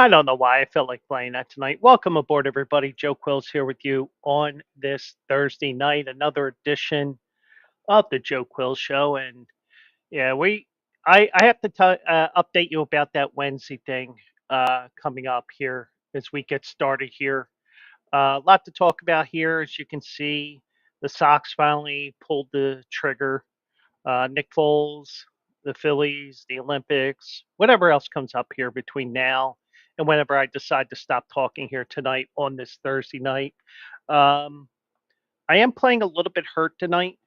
I don't know why I felt like playing that tonight. Welcome aboard, everybody. Joe Quills here with you on this Thursday night, another edition of the Joe Quills Show. And yeah, I have to update you about that Wednesday thing coming up here as we get started here. A lot to talk about here, as you can see. The Sox finally pulled the trigger. Nick Foles, the Phillies, the Olympics, whatever else comes up here between now and whenever I decide to stop talking here tonight on this Thursday night. Um, I am playing a little bit hurt tonight.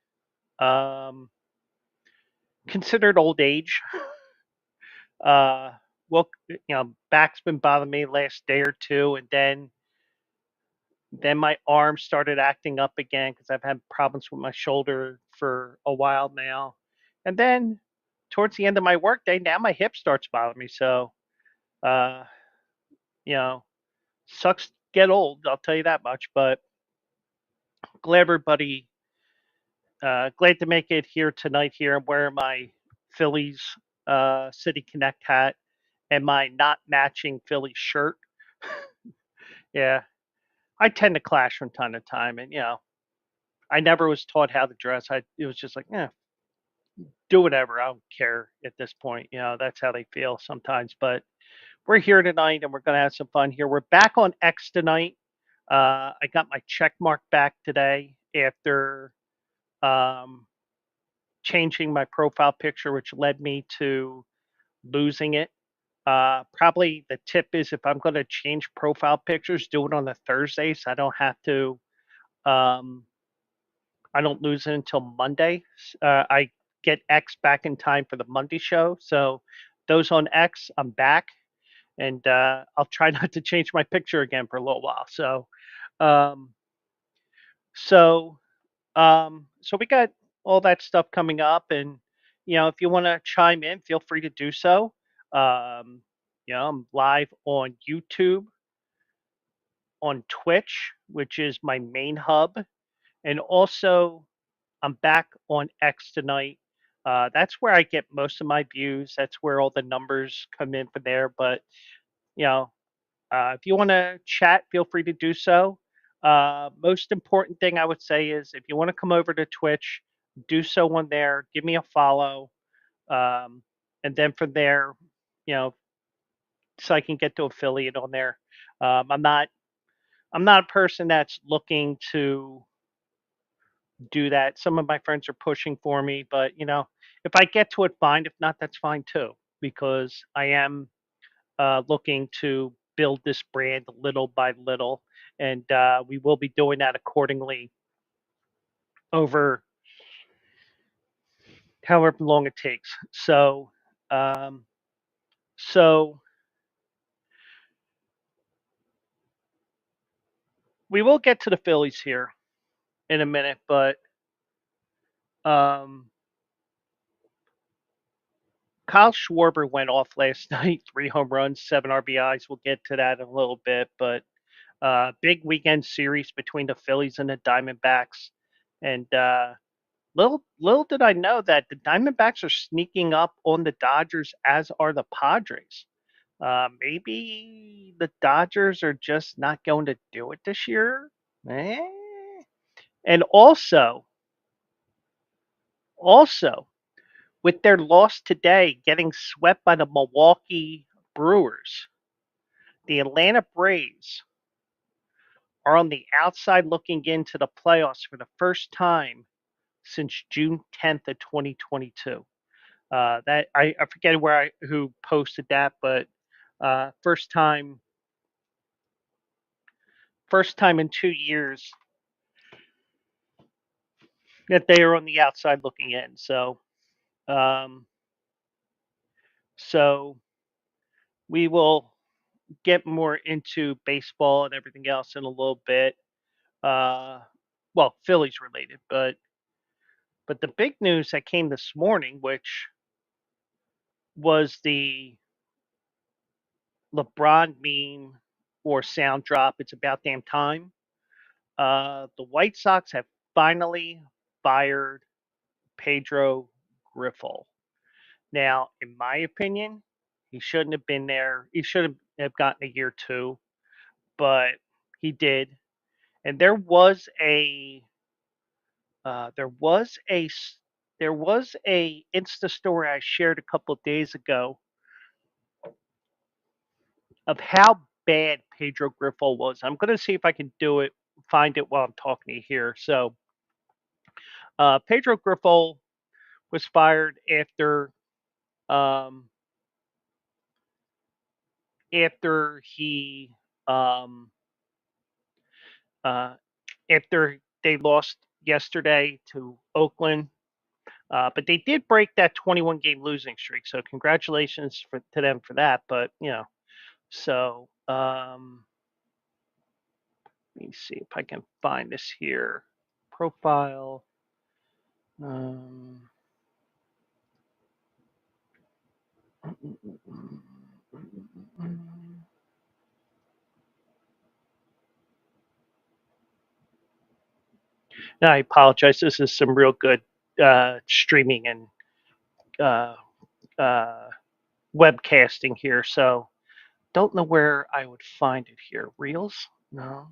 Um, Considered old age. Uh, well, back's been bothering me last day or two, and then my arm started acting up again because I've had problems with my shoulder for a while now. And then towards the end of my workday, now my hip starts bothering me. So, uh, you know, sucks to get old. I'll tell you that much. But glad everybody, glad to make it here tonight. Here, I'm wearing my Phillies City Connect hat and my not matching Phillies shirt. Yeah, I tend to clash from time to time, and I never was taught how to dress. It was just like, yeah, do whatever. I don't care at this point. That's how they feel sometimes. But we're here tonight and we're going to have some fun here. We're back on X tonight. I got my check mark back today after um, changing my profile picture, which led me to losing it. Probably the tip is if I'm going to change profile pictures, do it on a Thursday so I don't have to. Um, I don't lose it until Monday. I get X back in time for the Monday show. So those on X, I'm back, and I'll try not to change my picture again for a little while. Um, so, so we got all that stuff coming up, and if you want to chime in, feel free to do so. Um, I'm live on YouTube, on Twitch, which is my main hub, and also I'm back on X tonight. That's where I get most of my views. That's where all the numbers come in from there. But you know, if you want to chat, feel free to do so. Most important thing I would say is if you want to come over to Twitch, do so on there. Give me a follow, um, and then from there, you know, so I can get to affiliate on there. I'm not. I'm not a person that's looking to do that. Some of my friends are pushing for me, but if I get to it, fine. If not, that's fine too, because I am looking to build this brand little by little, and we will be doing that accordingly over however long it takes. Um, so we will get to the Phillies here in a minute, but um, Kyle Schwarber went off last night, 3 home runs, 7 RBIs. We'll get to that in a little bit, but big weekend series between the Phillies and the Diamondbacks, and little did I know that the Diamondbacks are sneaking up on the Dodgers, as are the Padres. Maybe the Dodgers are just not going to do it this year. Eh? And also with their loss today, getting swept by the Milwaukee Brewers, the Atlanta Braves are on the outside looking into the playoffs for the first time since June 10th of 2022. That I forget who posted that, but first time in 2 years that they are on the outside looking in. Um, so we will get more into baseball and everything else in a little bit. Uh, well, Phillies related, but the big news that came this morning, which was the LeBron meme or sound drop. It's about damn time. The White Sox have finally fired Pedro Grifol. Now, in my opinion, he shouldn't have been there. He should have have gotten a year too, but he did. And there was there was a Insta story I shared a couple of days ago of how bad Pedro Grifol was. I'm going to see if I can find it while I'm talking to you here. So, Pedro Grifol was fired um, after he um, uh, after they lost yesterday to Oakland. But they did break that 21 game losing streak. So congratulations to them for that. But so let me see if I can find this here. Profile. Um, no, I apologize. This is some real good streaming and uh, uh, webcasting here. So don't know where I would find it here. Reels? No.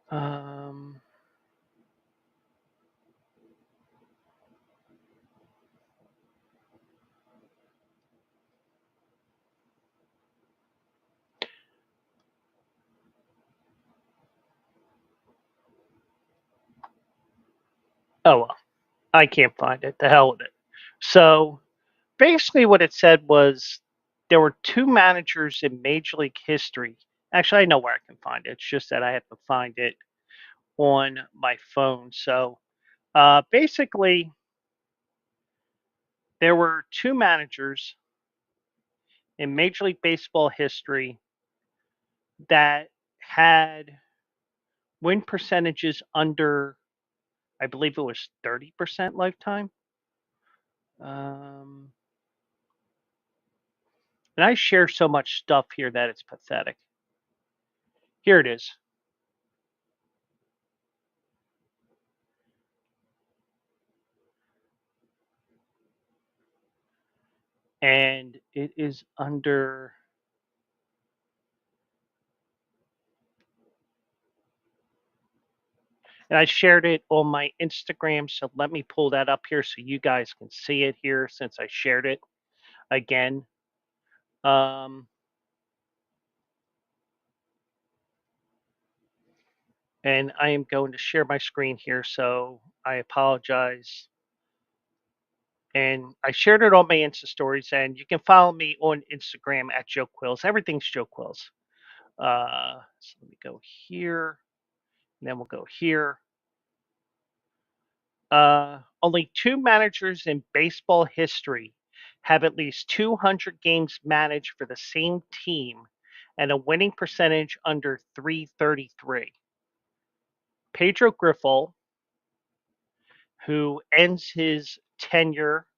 Um, oh well, I can't find it. The hell with it. So basically, what it said was there were two managers in Major League history. Actually, I know where I can find it. It's just that I have to find it on my phone. So basically, there were two managers in Major League Baseball history that had win percentages under, I believe it was 30% lifetime. Um, and I share so much stuff here that it's pathetic. Here it is. And it is under. And I shared it on my Instagram. So let me pull that up here so you guys can see it here since I shared it again. Um, and I am going to share my screen here. So I apologize. And I shared it on my Insta stories. And you can follow me on Instagram at Joe Quills. Everything's Joe Quills. So let me go here. And then we'll go here. Only two managers in baseball history have at least 200 games managed for the same team and a winning percentage under 333. Pedro Grifol, who ends his tenure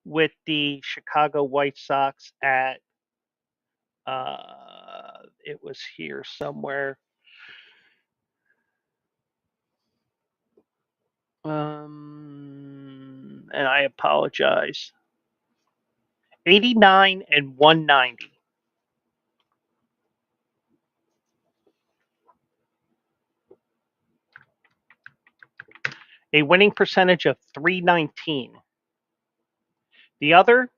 with the Chicago White Sox at, it was here somewhere. And I apologize. 89 and 190. A winning percentage of 319. The other,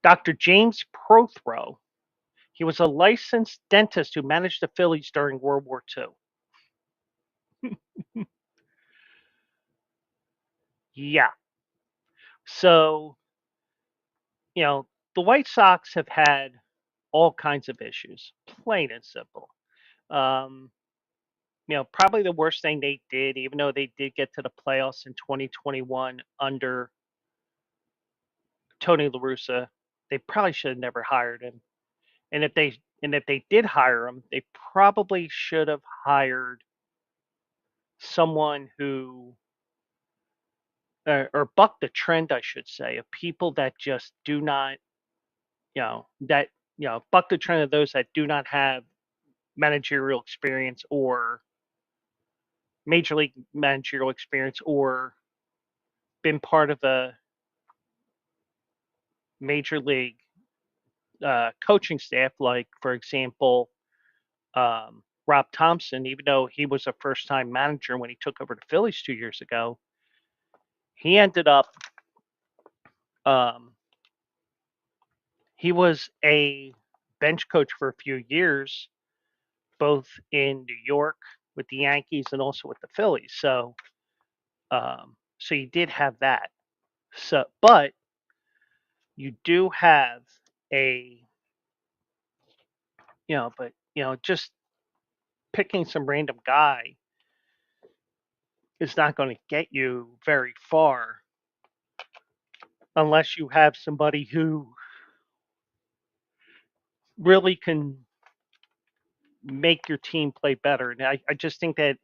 Dr. James Prothro. He was a licensed dentist who managed the Phillies during World War II. Yeah. So, the White Sox have had all kinds of issues, plain and simple. Um, probably the worst thing they did, even though they did get to the playoffs in 2021 under Tony La Russa, they probably should have never hired him. And if they did hire him, they probably should have hired someone who or buck the trend, I should say, of people that just do not, buck the trend of those that do not have managerial experience or major league managerial experience or been part of a major league coaching staff, like for example, Rob Thompson, even though he was a first-time manager when he took over the Phillies 2 years ago, he ended up um, he was a bench coach for a few years, both in New York with the Yankees and also with the Phillies. So you did have that. So, but you do have a, just picking some random guy is not going to get you very far unless you have somebody who really can make your team play better. And I just think that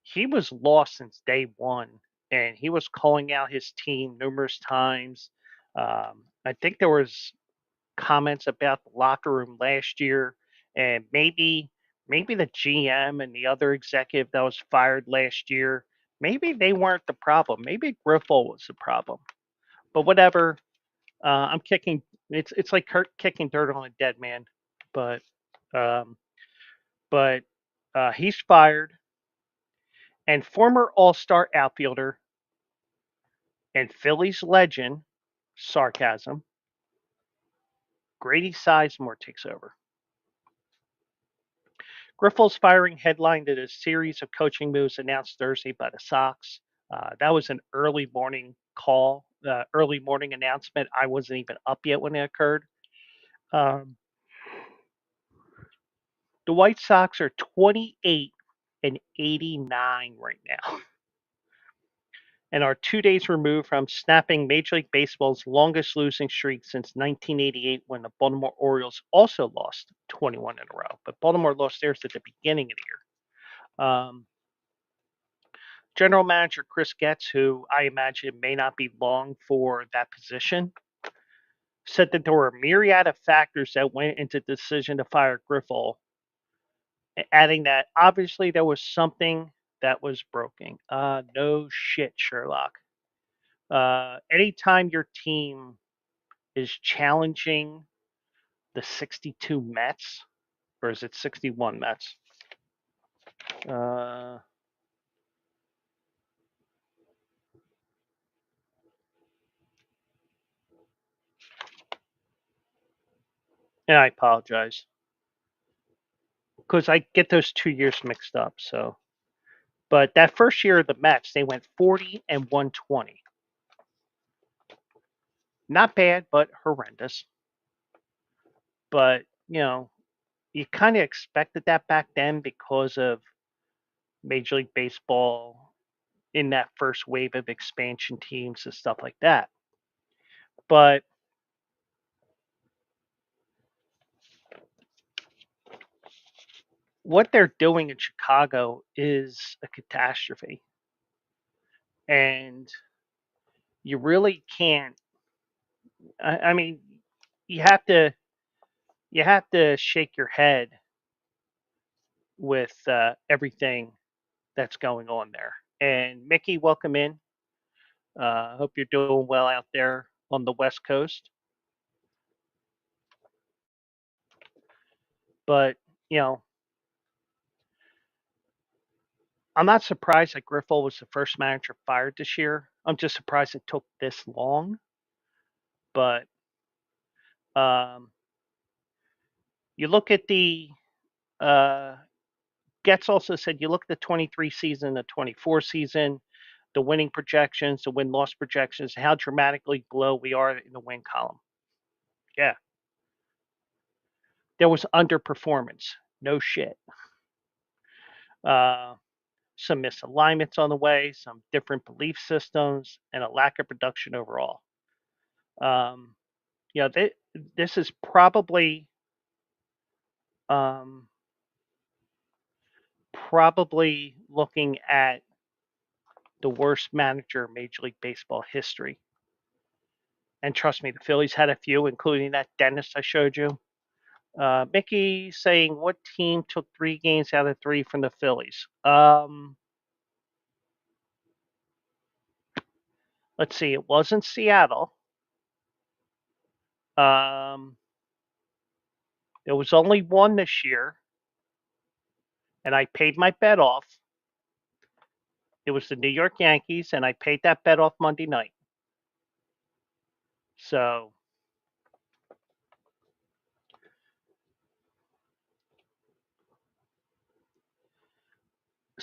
he was lost since day one, and he was calling out his team numerous times. I think there was comments about the locker room last year, and maybe the GM and the other executive that was fired last year, maybe they weren't the problem. Maybe Grifol was the problem. But whatever. I'm kicking. It's like kicking dirt on a dead man. But um, but he's fired, and former All-Star outfielder and Phillies legend, sarcasm, Grady Sizemore takes over. Grifol's firing headlined a series of coaching moves announced Thursday by the Sox. That was an early morning call, early morning announcement. I wasn't even up yet when it occurred. Um, the White Sox are 28 and 89 right now, and are 2 days removed from snapping Major League Baseball's longest losing streak since 1988, when the Baltimore Orioles also lost 21 in a row. But Baltimore lost theirs at the beginning of the year. General Manager Chris Getz, who I imagine may not be long for that position, said that there were a myriad of factors that went into the decision to fire Grifol, adding that obviously there was something that was broken. No shit, Sherlock. Anytime your team is challenging the 62 Mets, or is it 61 Mets? Uh, and I apologize because I get those 2 years mixed up. So, but that first year of the Mets, they went 40 and 120. Not bad, but horrendous. But you kind of expected that back then because of Major League Baseball in that first wave of expansion teams and stuff like that. But what they're doing in Chicago is a catastrophe. And you really can't. I mean, you have to shake your head with everything that's going on there. And Mickey, welcome in. Hope you're doing well out there on the West Coast. But you know, I'm not surprised that Grifol was the first manager fired this year. I'm just surprised it took this long. But um, you look at the uh, Getz also said you look at the 23 season, the 24 season, the winning projections, the win loss projections, how dramatically below we are in the win column. Yeah, there was underperformance. No shit. Uh, some misalignments on the way, some different belief systems, and a lack of production overall. Um, this is um, probably looking at the worst manager in Major League Baseball history. And trust me, the Phillies had a few, including that dentist I showed you. Mickey saying, what team took 3 games out of 3 from the Phillies? Let's see, it wasn't Seattle. There was only one this year, and I paid my bet off. It was the New York Yankees, and I paid that bet off Monday night. So,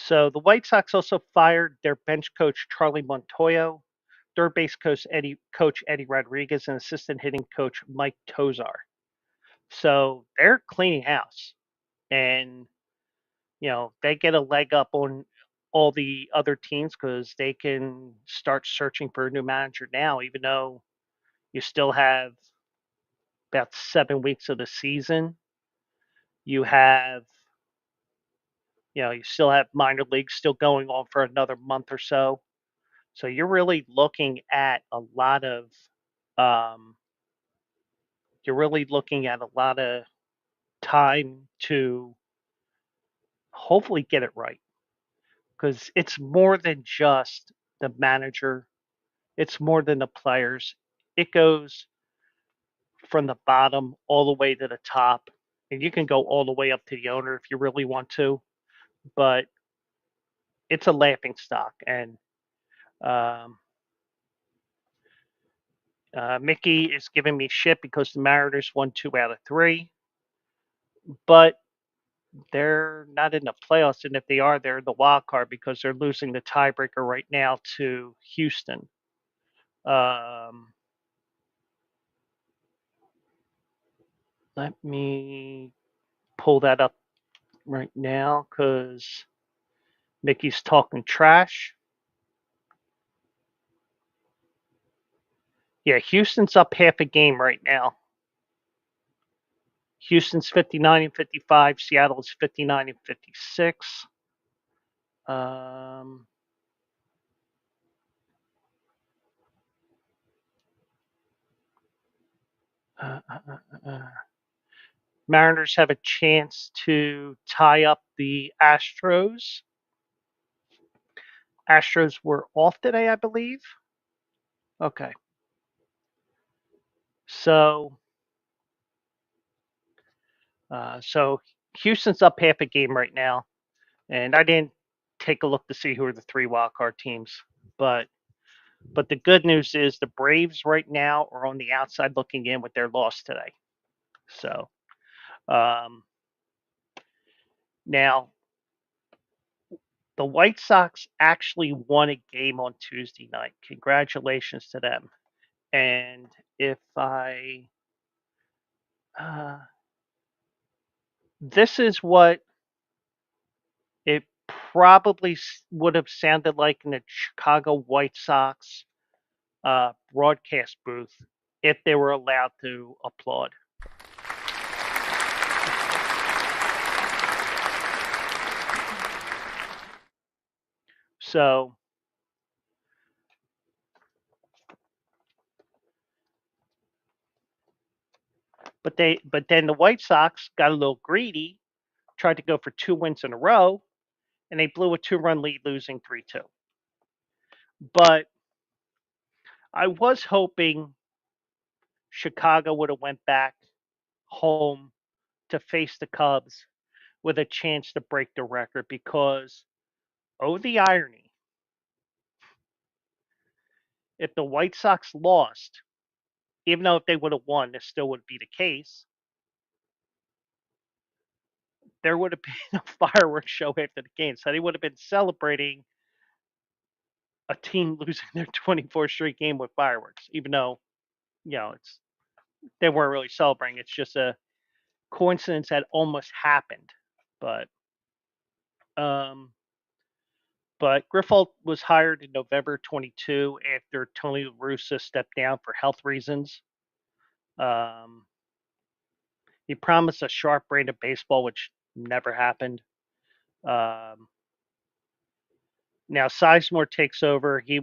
the White Sox also fired their bench coach Charlie Montoyo, third base coach Eddie Rodriguez, and assistant hitting coach Mike Tozar. So they're cleaning house, and they get a leg up on all the other teams because they can start searching for a new manager now, even though you still have about 7 weeks of the season. You have, you still have minor leagues still going on for another month or so. So you're really looking at a lot of, um, time to hopefully get it right because it's more than just the manager. It's more than the players. It goes from the bottom all the way to the top, and you can go all the way up to the owner if you really want to. But it's a laughing stock, and um, Mickey is giving me shit because the Mariners won 2 out of 3, but they're not in the playoffs, and if they are, they're in the wild card because they're losing the tiebreaker right now to Houston. Um, Let me pull that up right now because Mickey's talking trash. Yeah, Houston's up half a game right now. Houston's 59 and 55. Seattle's 59 and 56. Um, uh, uh, Mariners have a chance to tie up the Astros. Astros were off today, I believe. Okay. So, so Houston's up half a game right now, and I didn't take a look to see who are the 3 wildcard teams, but the good news is the Braves right now are on the outside looking in with their loss today. So, um, now the White Sox actually won a game on Tuesday night. Congratulations to them. And if I, this is what it probably would have sounded like in the Chicago White Sox broadcast booth if they were allowed to applaud. So, but then the White Sox got a little greedy, tried to go for 2 wins in a row, and they blew a 2-run lead, losing 3-2. But I was hoping Chicago would have went back home to face the Cubs with a chance to break the record because, oh, the irony. If the White Sox lost, even though if they would have won, this still would be the case, there would have been a fireworks show after the game. So they would have been celebrating a team losing their 24th straight game with fireworks, even though, it's they weren't really celebrating. It's just a coincidence that almost happened. But um, Grifol was hired in November 22 after Tony La Russa stepped down for health reasons. Um, he promised a sharp brand of baseball, which never happened. Um, Now Sizemore takes over. He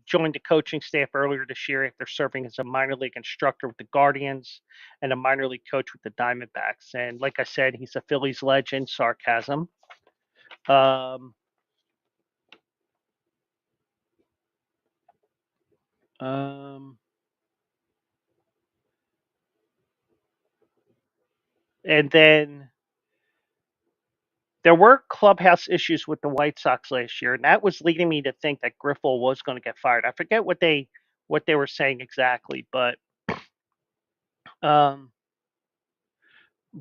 joined the coaching staff earlier this year after serving as a minor league instructor with the Guardians and a minor league coach with the Diamondbacks. And like I said, he's a Phillies legend. Sarcasm. Um, um, And then there were clubhouse issues with the White Sox last year, and that was leading me to think that Grifol was going to get fired. I forget what they were saying exactly, um,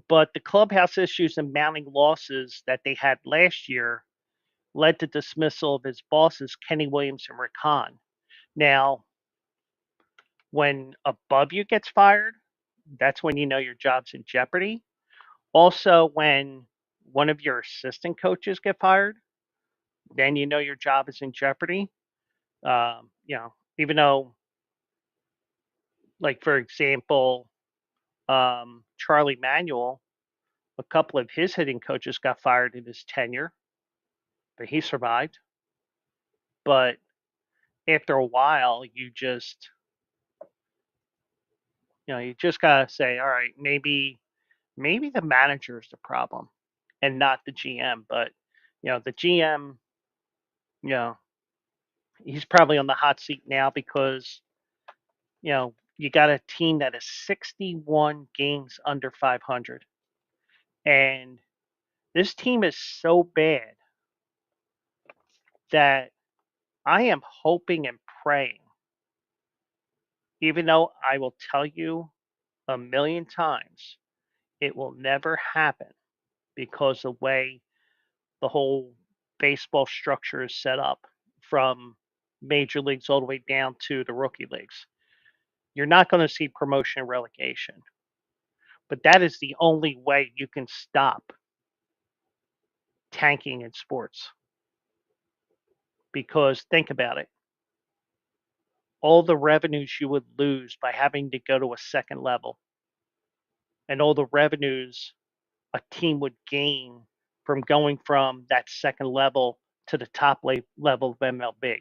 but the clubhouse issues and mounting losses that they had last year led to dismissal of his bosses, Kenny Williams and Rick Hahn. Now, when above you gets fired, that's when you know your job's in jeopardy. Also, when one of your assistant coaches get fired, then you know your job is in jeopardy. Even though, like for example, Charlie Manuel, a couple of his hitting coaches got fired in his tenure, but he survived. But after a while, you just gotta say, all right, maybe the manager is the problem, and not the GM. But the GM, you know, he's probably on the hot seat now because you got a team that is 61 games under 500, and this team is so bad that I am hoping and praying, even though I will tell you a million times it will never happen because the way the whole baseball structure is set up from major leagues all the way down to the rookie leagues. You're not going to see promotion and relegation, but that is the only way you can stop tanking in sports. Because think about it, all the revenues you would lose by having to go to a second level, and all the revenues a team would gain from going from that second level to the top level of MLB.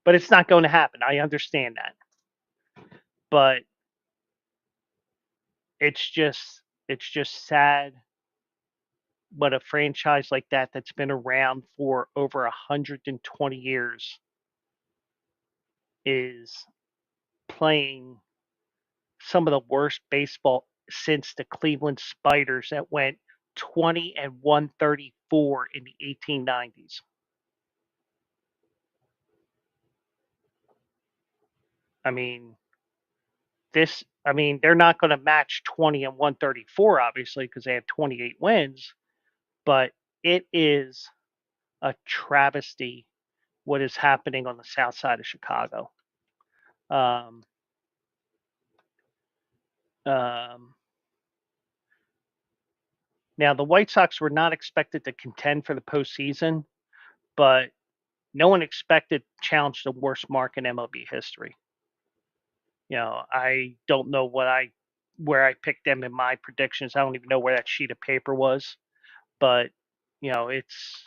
But it's not going to happen. I understand that. But it's just sad what a franchise like that's been around for over 120 years is playing some of the worst baseball since the Cleveland Spiders that went 20 and 134 in the 1890s. I mean, they're not going to match 20 and 134 obviously because they have 28 wins, but it is a travesty what is happening on the south side of Chicago. Um, um, Now, the White Sox were not expected to contend for the postseason, but no one expected to challenge the worst mark in MLB history. I don't know where I picked them in my predictions. I don't even know where that sheet of paper was, but it's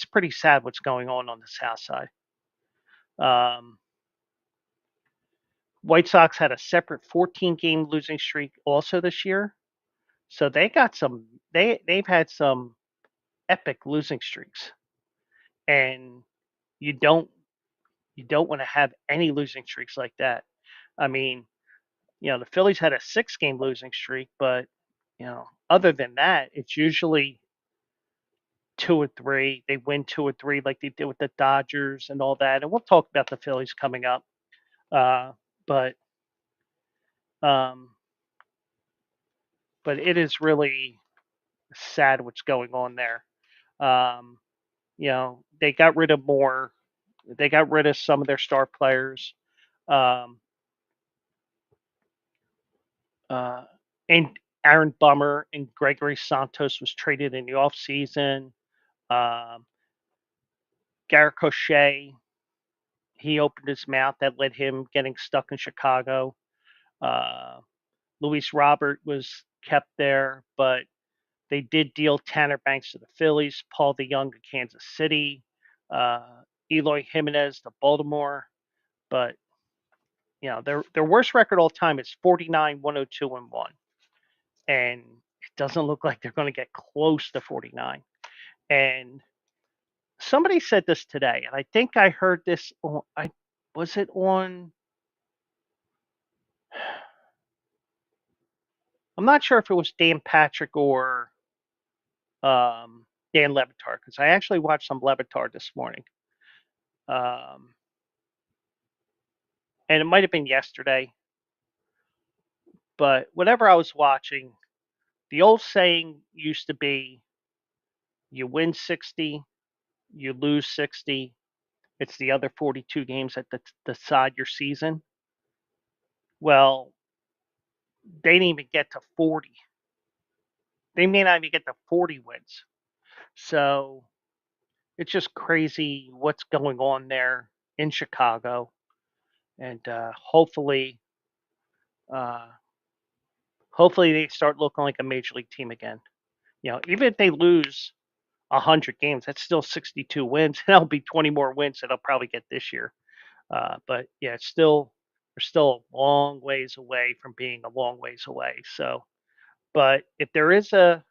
pretty sad what's going on the south side. Um, White Sox had a separate 14-game losing streak also this year, so they've had some epic losing streaks, and you don't you don't want to have any losing streaks like that. I mean, the Phillies had a 6-game losing streak, but other than that, it's usually 2 or 3. They win 2 or 3 like they did with the Dodgers and all that. And we'll talk about the Phillies coming up. Uh, but um, but it is really sad what's going on there. Um, they got rid of more. They got rid of some of their star players. Um, uh, and Aaron Bummer and Gregory Santos was traded in the offseason. Um, Garrett Crochet, he opened his mouth. That led him getting stuck in Chicago. Uh, Luis Robert was kept there, but they did deal Tanner Banks to the Phillies, Paul DeJong to Kansas City, Eloy Jimenez to Baltimore. But their worst record all time is 49, 102, and 1. And it doesn't look like they're going to get close to 49. And somebody said this today, and I think I heard this on, was it on, I'm not sure if it was Dan Patrick or Dan Levitar, because I actually watched some Levitar this morning. Um, and it might have been yesterday, but whatever I was watching, the old saying used to be you win 60, you lose 60. It's the other 42 games that decide your season. Well, they didn't even get to 40. They may not even get to 40 wins. So it's just crazy what's going on there in Chicago. And uh, hopefully they start looking like a major league team again. Even if they lose 100 games, that's still 62 wins. That'll be 20 more wins that I'll probably get this year. But yeah, we're still a long ways away from being a long ways away. So, but if there is a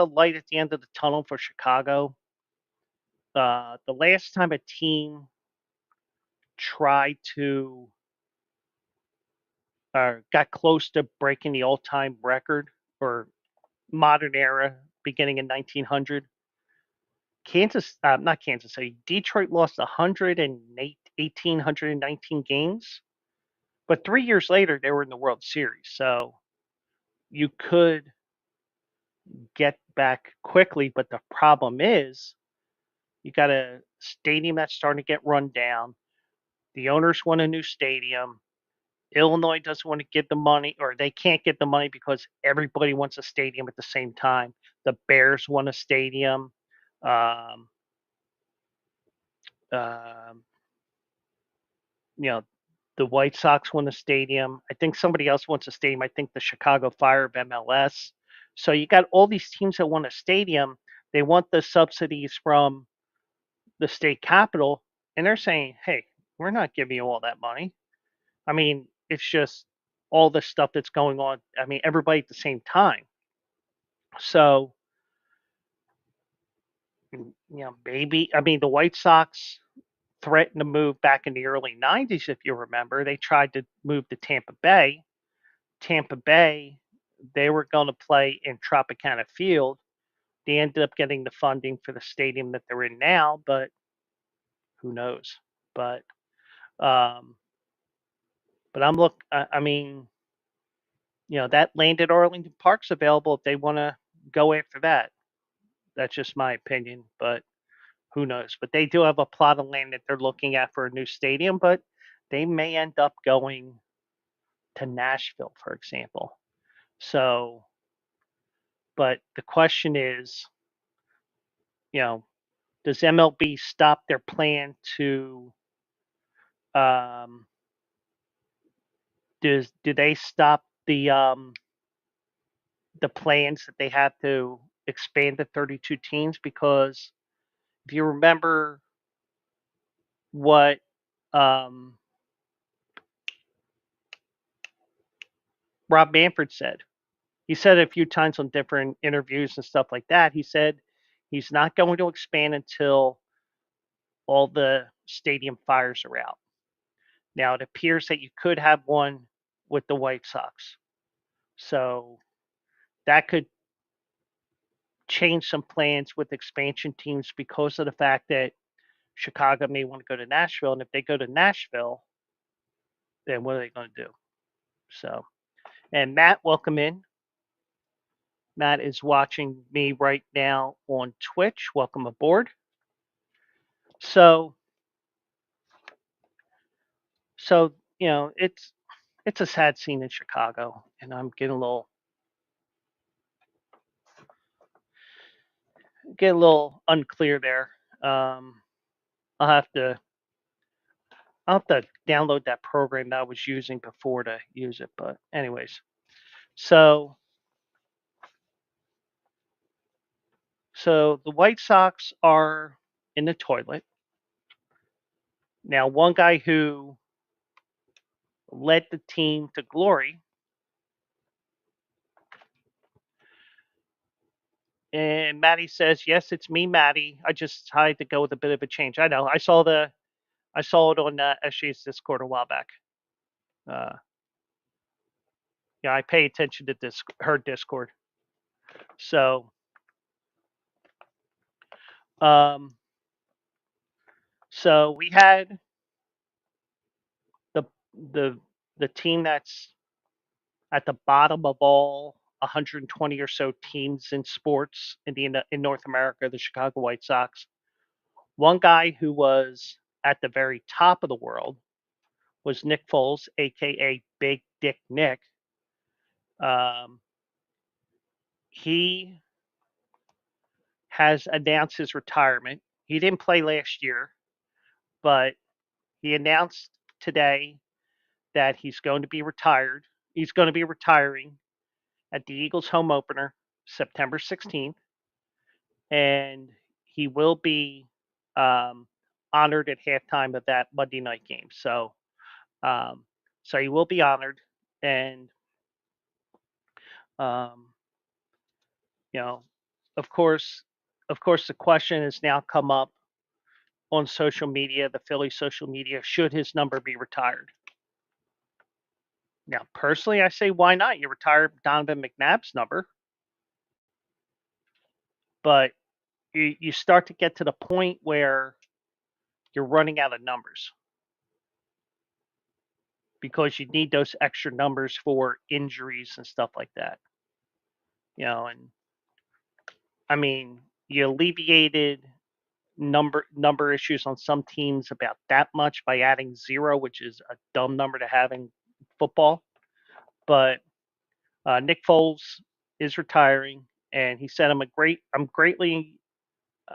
light at the end of the tunnel for Chicago, the last time a team tried to got close to breaking the all-time record or modern era beginning in 1900, not Kansas City, Detroit lost 119 games, but 3 years later they were in the World Series. So you could get back quickly, but the problem is you got a stadium that's starting to get run down. The owners want a new stadium. Illinois doesn't want to give the money, or they can't get the money because everybody wants a stadium at the same time. The Bears want a stadium. Um, um, you know, the White Sox want a stadium. I think somebody else wants a stadium. I think the Chicago Fire of MLS. So you got all these teams that want a stadium. They want the subsidies from the state capital, and they're saying, "Hey, we're not giving you all that money." I mean, it's just all the stuff that's going on. I mean, everybody at the same time. So, maybe, I mean, the White Sox threatened to move back in the early 90s, if you remember. They tried to move to Tampa Bay. Tampa Bay, they were going to play in Tropicana Field. They ended up getting the funding for the stadium that they're in now, but who knows? But, um, I mean, that land at Arlington Park's available if they want to go after that. That's just my opinion, but who knows? But they do have a plot of land that they're looking at for a new stadium, but they may end up going to Nashville, for example. So, but the question is, you know, does MLB stop their plan to um do they stop the plans that they have to expand to 32 teams? Because if you remember what um Rob Manfred said. He said it a few times on different interviews and stuff like that. He said he's not going to expand until all the stadium fires are out. Now, it appears that you could have one with the White Sox. So that could change some plans with expansion teams because of the fact that Chicago may want to go to Nashville. And if they go to Nashville, then what are they going to do? So, and Matt, welcome in. Matt is watching me right now on Twitch. Welcome aboard. So, it's a sad scene in Chicago, and I'm getting a little unclear there. Um, I'll have to I'll have to download that program that I was using before to use it. But anyways, so so the White Sox are in the toilet now. One guy who led the team to glory. And Maddie says, "Yes, it's me, Maddie. I just tried to go with a bit of a change. I know. I saw it on SG's Discord a while back. Uh, Yeah, I pay attention to her Discord. So, um, so we had the the the team that's at the bottom of all 120 or so teams in sports in North America, the Chicago White Sox. One guy who was at the very top of the world was Nick Foles, aka Big Dick Nick. Um, he has announced his retirement. He didn't play last year, but he announced today that he's going to be retired. He's going to be retiring at the Eagles home opener, September 16th, and he will be um, honored at halftime of that Monday night game. Um, so he will be honored, and um, you know, of course, the question has now come up on social media, the Philly social media, should his number be retired? Now, personally, I say why not? You retire Donovan McNabb's number, but you start to get to the point where you're running out of numbers because you need those extra numbers for injuries and stuff like that. And I mean, you alleviated number issues on some teams about that much by adding zero, which is a dumb number to have in football. But Nick Foles is retiring, and he said,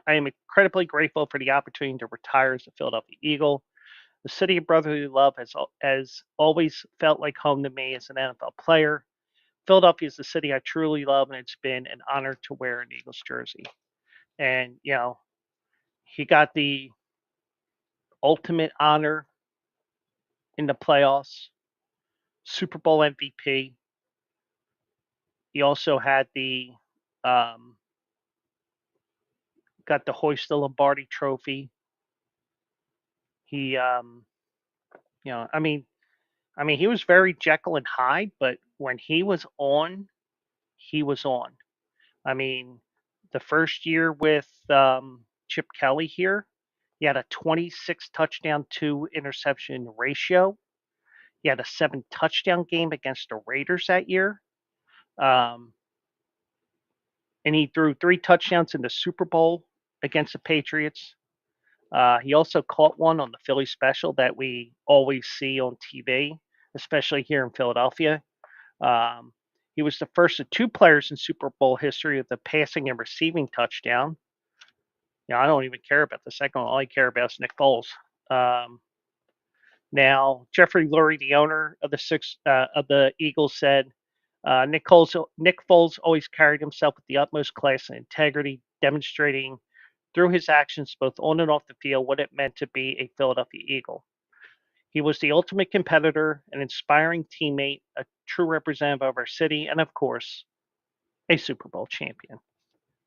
I am incredibly grateful for the opportunity to retire as a Philadelphia Eagle. The city of brotherly love has always felt like home to me as an NFL player. Philadelphia is the city I truly love, and it's been an honor to wear an Eagles jersey. And he got the ultimate honor in the playoffs, Super Bowl MVP. He also had um, got the hoist the Lombardi Trophy. He, I mean, he was very Jekyll and Hyde, but when he was on, he was on. I mean, the first year with Chip Kelly here, he had a 26 touchdown, 2 interception ratio. He had a 7 touchdown game against the Raiders that year. Um, and he threw 3 touchdowns in the Super Bowl against the Patriots. He also caught one on the Philly special that we always see on TV, especially here in Philadelphia. Um, he was the first of 2 players in Super Bowl history with a passing and receiving touchdown. I don't even care about the second one. All I care about is Nick Foles. Um, Now, Jeffrey Lurie, the owner of the Eagles, said Nick Foles always carried himself with the utmost class and integrity, demonstrating through his actions both on and off the field what it meant to be a Philadelphia Eagle. He was the ultimate competitor, an inspiring teammate, a true representative of our city, and of course, a Super Bowl champion.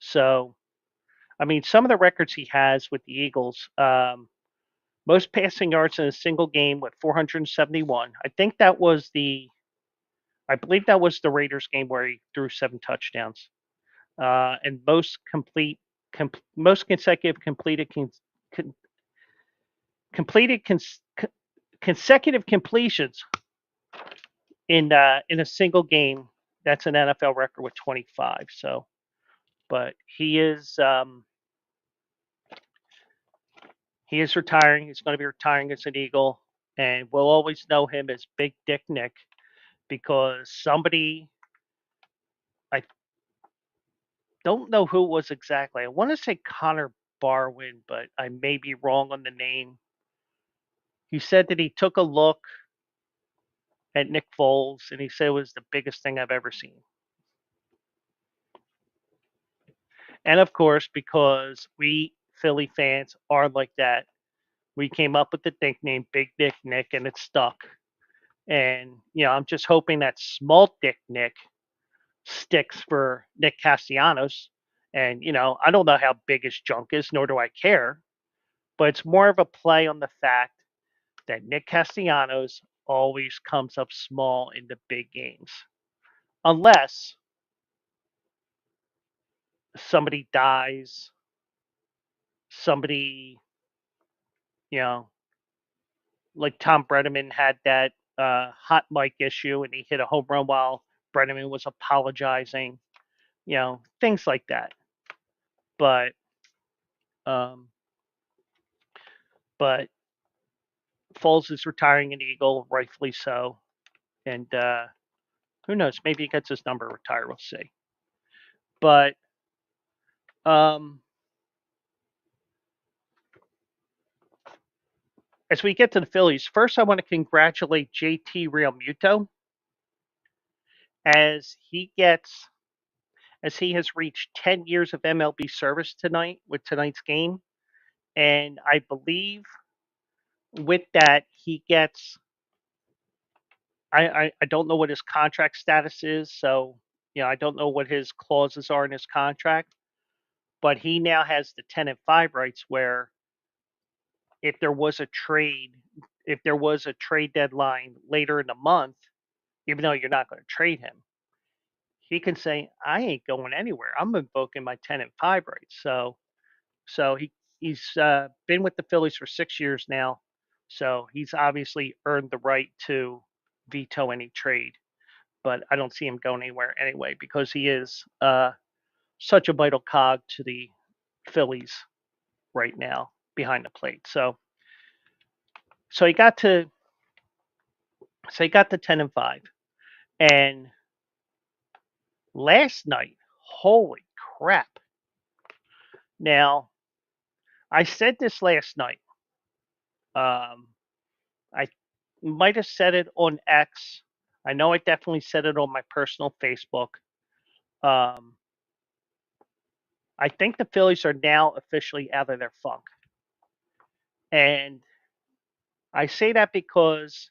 So, I mean, some of the records he has with the Eagles, most passing yards in a single game with 471. I believe that was the Raiders game where he threw 7 touchdowns. And most consecutive completed consecutive completions in a single game. That's an NFL record with 25. So, but he is retiring. He's going to be retiring as an Eagle, and we'll always know him as Big Dick Nick because I don't know who it was exactly. I want to say Connor Barwin, but I may be wrong on the name. He said that he took a look at Nick Foles and he said it was the biggest thing I've ever seen. And of course, because we Philly fans are like that, we came up with the nickname Big Dick Nick and it stuck. And, I'm just hoping that Small Dick Nick sticks for Nick Castellanos. And, I don't know how big his junk is, nor do I care. But it's more of a play on the fact that Nick Castellanos always comes up small in the big games. unless somebody dies, somebody, you know, like Tom Brenneman had that hot mic issue and he hit a home run while Brenneman was apologizing, things like that. But um, but Foles is retiring an Eagle, rightfully so, and who knows? Maybe he gets his number retired. We'll see. But um, as we get to the Phillies, first I want to congratulate JT Realmuto as he gets as he has reached 10 years of MLB service tonight with tonight's game. And I believe with that, he gets, I don't know what his contract status is. So, I don't know what his clauses are in his contract, but he now has the 10 and 5 rights where if there was a trade, if there was a trade deadline later in the month, even though you're not going to trade him, he can say, I ain't going anywhere. I'm invoking my 10 and 5 rights. So he's been with the Phillies for 6 years now. So he's obviously earned the right to veto any trade. But I don't see him going anywhere anyway because he is such a vital cog to the Phillies right now behind the plate. So he got to so he got to 10 and 5. And last night, holy crap. Now, I said this last night. Um, I might have said it on X. I know I definitely said it on my personal Facebook. Um, I think the Phillies are now officially out of their funk. And I say that because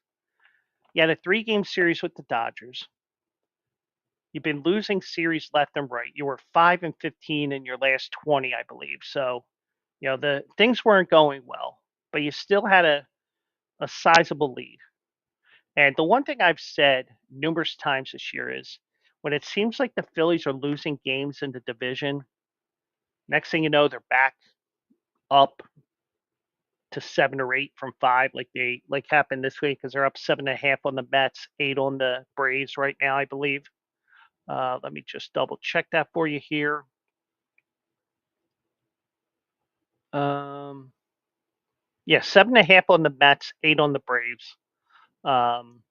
you had a 3-game series with the Dodgers. You've been losing series left and right. You were 5 and 15 in your last 20, I believe. So, the things weren't going well, but you still had a sizable lead. And the one thing I've said numerous times this year is when it seems like the Phillies are losing games in the division, next thing you know, they're back up to 7 or 8 from 5, like happened this week because they're up 7.5 on the Mets, 8 on the Braves right now, I believe. Let me just double check that for you here. Um, yeah, 7.5 on the Mets, 8 on the Braves. Um,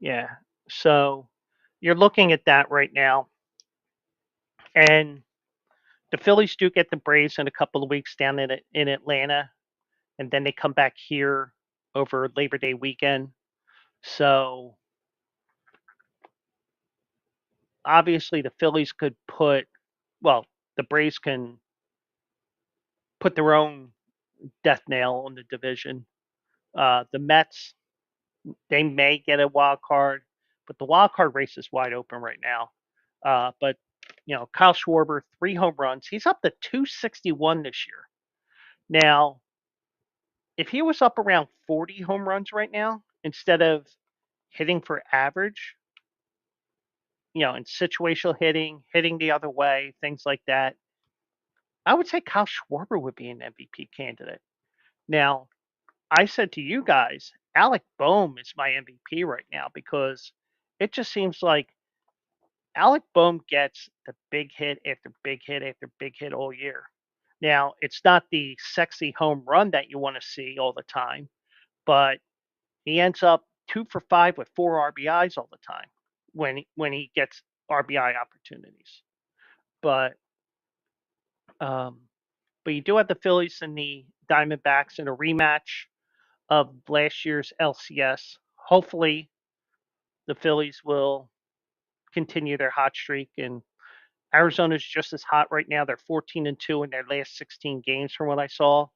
yeah, so you're looking at that right now, and the Phillies do get the Braves in a couple of weeks down in Atlanta, and then they come back here over Labor Day weekend. So obviously, the Phillies could the Braves can put their own death nail on the division. The Mets, they may get a wild card, but the wild card race is wide open right now. But Kyle Schwarber, 3 home runs. He's up to 261 this year. Now, if he was up around 40 home runs right now, instead of hitting for average, in situational hitting the other way, things like that, I would say Kyle Schwarber would be an MVP candidate. Now, I said to you guys, Alec Boehm is my MVP right now because it just seems like Alec Boehm gets the big hit after big hit after big hit all year. Now, it's not the sexy home run that you want to see all the time, but he ends up 2 for 5 with 4 RBIs all the time when he gets RBI opportunities. But um, but you do have the Phillies and the Diamondbacks in a rematch of last year's LCS. Hopefully, the Phillies will continue their hot streak, and Arizona's just as hot right now. They're 14-2 in their last 16 games, from what I saw.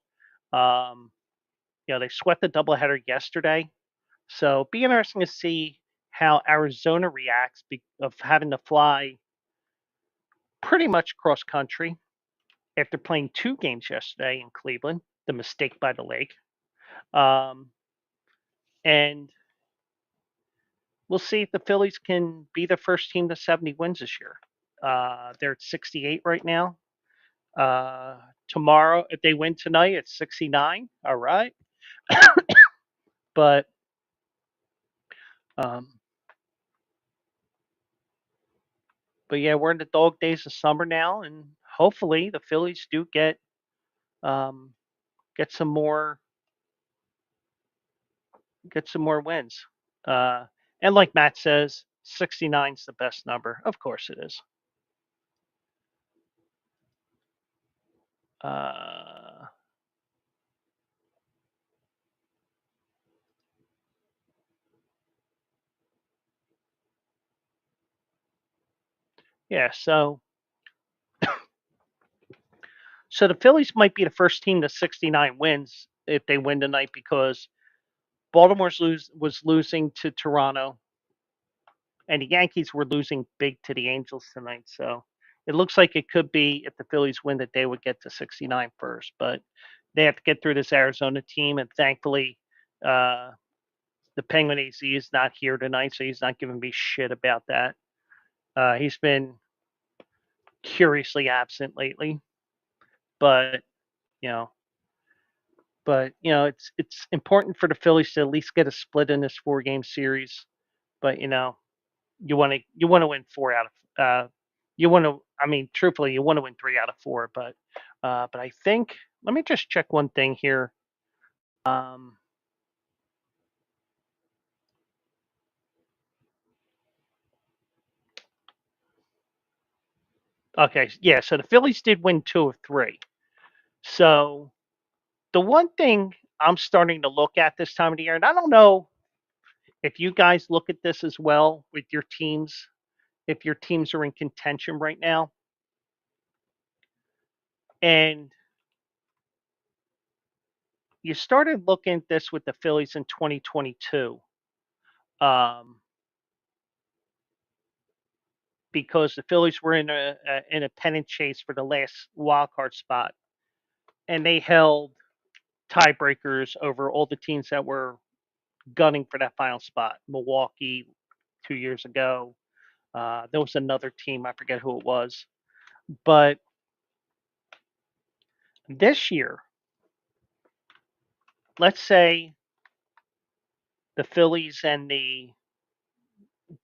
Um, they swept the doubleheader yesterday, so it'll be interesting to see how Arizona reacts of having to fly pretty much cross country after playing 2 games yesterday in Cleveland. The mistake by the lake. Um, and we'll see if the Phillies can be the first team to 70 wins this year. They're at 68 right now. Uh, Tomorrow, if they win tonight, it's 69. All right, but um, yeah, we're in the dog days of summer now, and hopefully the Phillies do um, get some more wins. Uh, and like Matt says, 69 is the best number. Of course it is. Uh, yeah, so the Phillies might be the first team to 69 wins if they win tonight because was losing to Toronto, and the Yankees were losing big to the Angels tonight. So it looks like it could be if the Phillies win that they would get to 69 first, but they have to get through this Arizona team, and thankfully, uh, the Penguin AC is not here tonight, so he's not giving me shit about that. He's been curiously absent lately, but you know, it's important for the Phillies to at least get a split in this 4 game series. But you want to win 4 out of you want to. I mean, truthfully, you want to win 3 out of 4. But I think let me just check one thing here. Um, okay, yeah. So the Phillies did win 2 of 3. So the one thing I'm starting to look at this time of the year, and I don't know if you guys look at this as well with your teams, if your teams are in contention right now, and you started looking at this with the Phillies in 2022, um, because the Phillies were in a pennant chase for the last wild card spot, and they held tiebreakers over all the teams that were gunning for that final spot. Milwaukee 2 years ago. There was another team, I forget who it was. But this year, let's say the Phillies and the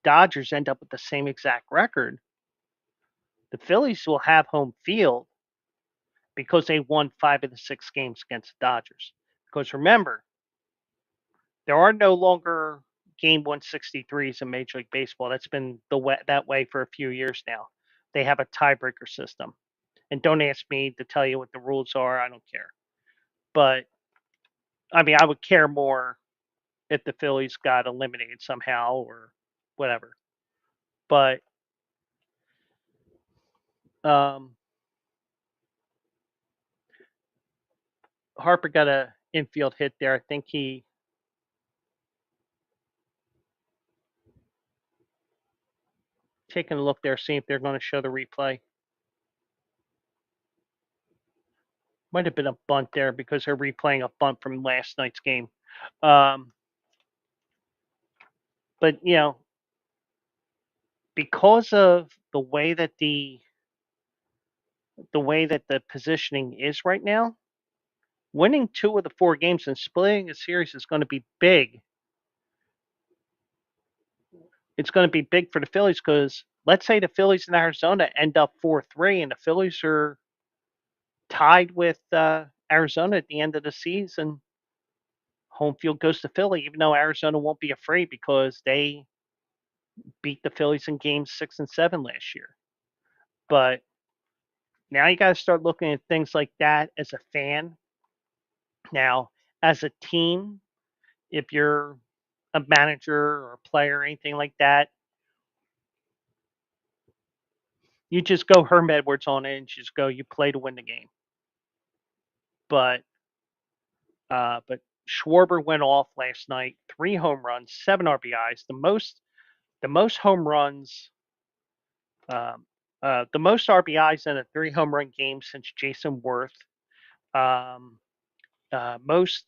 Dodgers end up with the same exact record, the Phillies will have home field because they won 5 of the 6 games against the Dodgers. Because remember, there are no longer game 163s in Major League Baseball. That's been that way for a few years now. They have a tiebreaker system. And don't ask me to tell you what the rules are. I don't care. But I mean, I would care more if the Phillies got eliminated somehow or whatever. But um, Harper got a infield hit there. I think he taking a look there, seeing if they're going to show the replay. Might have been a bunt there because they're replaying a bunt from last night's game. Um, but because of the way that the positioning is right now, winning 2 of the 4 games and splitting a series is going to be big. It's going to be big for the Phillies because let's say the Phillies and Arizona end up 4-3, and the Phillies are tied with Arizona at the end of the season. Home field goes to Philly, even though Arizona won't be afraid because they beat the Phillies in games 6 and 7 last year. But now you got to start looking at things like that as a fan. Now, as a team, if you're a manager or a player or anything like that, you just go Herm Edwards on it and just go, you play to win the game. But Schwarber went off last night, 3 home runs, 7 RBIs, the most home runs, um, the most RBIs in a 3 home run game since Jason Worth. Um, most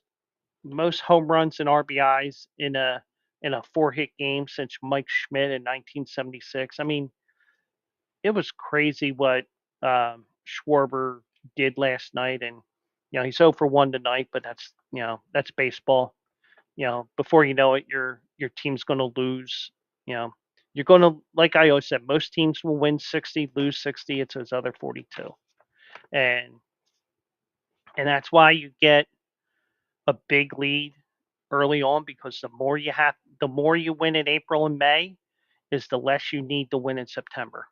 most home runs and RBIs in a four-hit game since Mike Schmidt in 1976. I mean, it was crazy what Schwarber did last night, and he's 0 for 1 tonight, but that's baseball. Before you know it, your team's going to lose. You know, you're going to, like I always said, most teams will win 60, lose 60. It's those other 42, and that's why you get a big lead early on, because the more you win in April and May, is the less you need to win in September.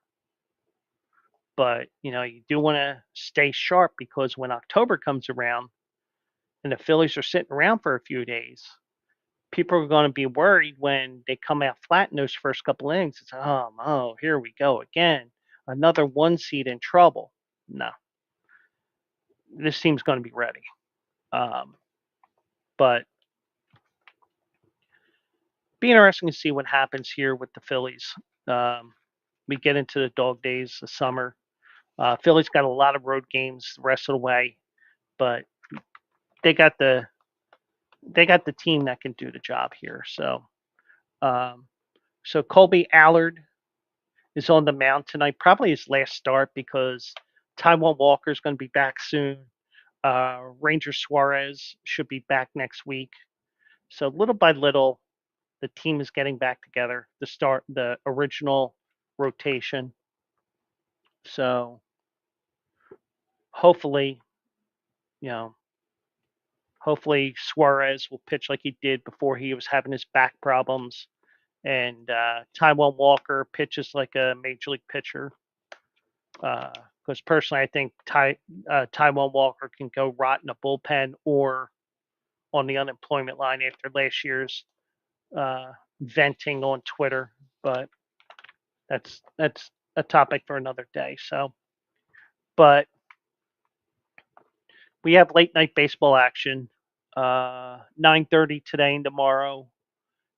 But you do want to stay sharp, because when October comes around and the Phillies are sitting around for a few days, people are going to be worried when they come out flat in those first couple innings. It's, oh, here we go again, another one seed in trouble. No, this team's going to be ready. But be interesting to see what happens here with the Phillies. We get into the dog days of summer. Phillies got a lot of road games the rest of the way, but they got the team that can do the job here. Um, so Colby Allard is on the mound tonight, probably his last start, because Taiwan Walker is going to be back soon. Ranger Suarez should be back next week. So little by little, the team is getting back together to start the original rotation. So hopefully, you know, hopefully Suarez will pitch like he did before he was having his back problems, and Taiwan Walker pitches like a major league pitcher. Because personally, I think Taiwan Walker can go rot in a bullpen or on the unemployment line after last year's venting on Twitter. But that's a topic for another day. So, but we have late night baseball action, 9:30 today and tomorrow,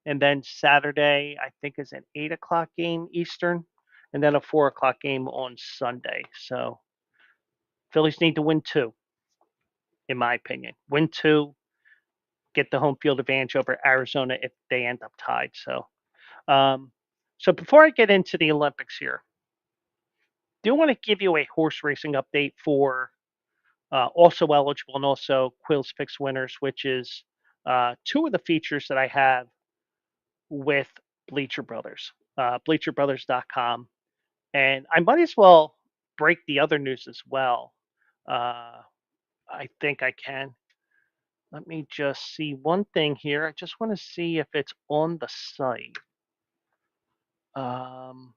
and then Saturday I think is an 8 o'clock game Eastern, and then a 4 o'clock game on Sunday. So Phillies need to win two, in my opinion. Win two, get the home field advantage over Arizona if they end up tied. Um, so before I get into the Olympics here, do want to give you a horse racing update for also eligible and also Quills Picks winners, which is two of the features that I have with Bleacher Brothers, bleacherbrothers.com. And I might as well break the other news as well. I think I can. Let me just see one thing here. I just want to see if it's on the site. Um,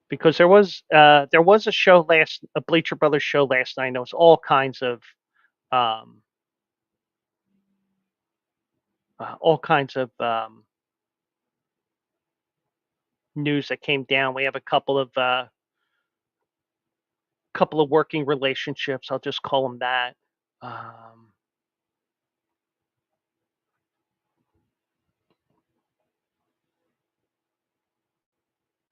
because there was a Bleacher Brothers show last night. There was um, all kinds of news that came down. We have a couple of working relationships. I'll just call them that. Um,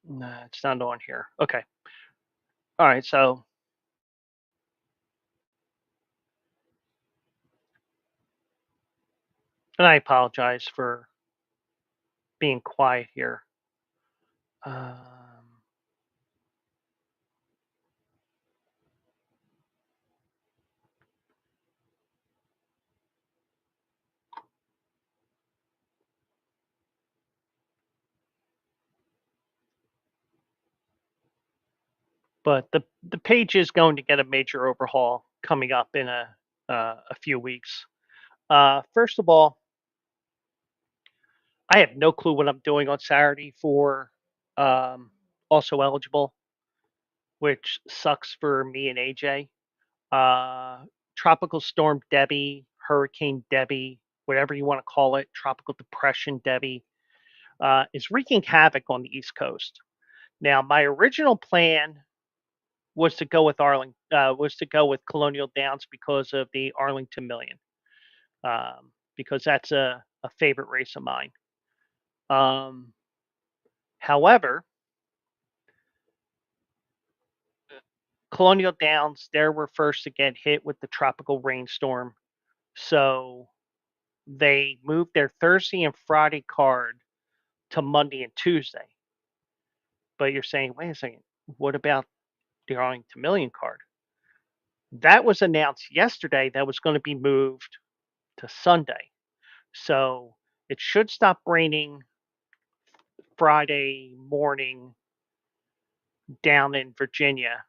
nah, it's not on here. Okay. All right. So, and I apologize for being quiet here. Um, but the page is going to get a major overhaul coming up in a few weeks. First of all, I have no clue what I'm doing on Saturday for also eligible, which sucks for me and AJ. Tropical Storm Debbie, Hurricane Debbie, whatever you want to call it, Tropical Depression Debbie, is wreaking havoc on the East Coast. Now, my original plan was to go with was to go with Colonial Downs because of the Arlington Million. Um, because that's a favorite race of mine. Um, However, Colonial Downs, they were first to get hit with the tropical rainstorm. So they moved their Thursday and Friday card to Monday and Tuesday. But you're saying, wait a second, what about the Arlington Million card? That was announced yesterday that was going to be moved to Sunday. So it should stop raining Friday morning down in Virginia,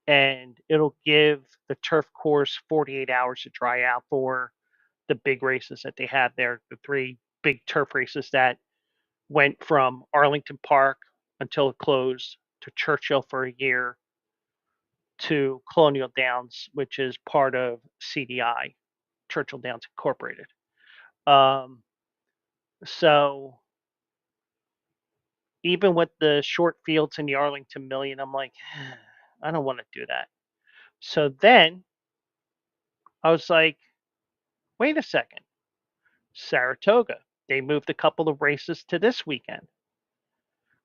and it'll give the turf course 48 hours to dry out for the big races that they have there, the three big turf races that went from Arlington Park until it closed to Churchill for a year to Colonial Downs, which is part of CDI, Churchill Downs Incorporated. Um, so even with the short fields in the Arlington Million, I'm like, I don't want to do that. So then I was like, wait a second, Saratoga. They moved a couple of races to this weekend.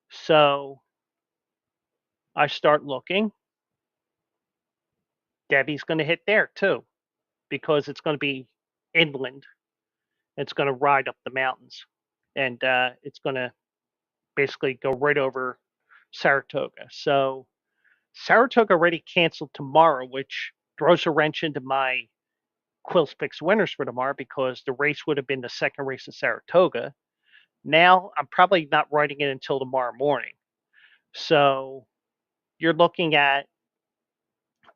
So I start looking. Debbie's going to hit there too because it's going to be inland. It's going to ride up the mountains and it's going to basically go right over Saratoga. So Saratoga already canceled tomorrow, which throws a wrench into my Quills picks winners for tomorrow because the race would have been the second race in Saratoga. Now I'm probably not writing it until tomorrow morning. So you're looking at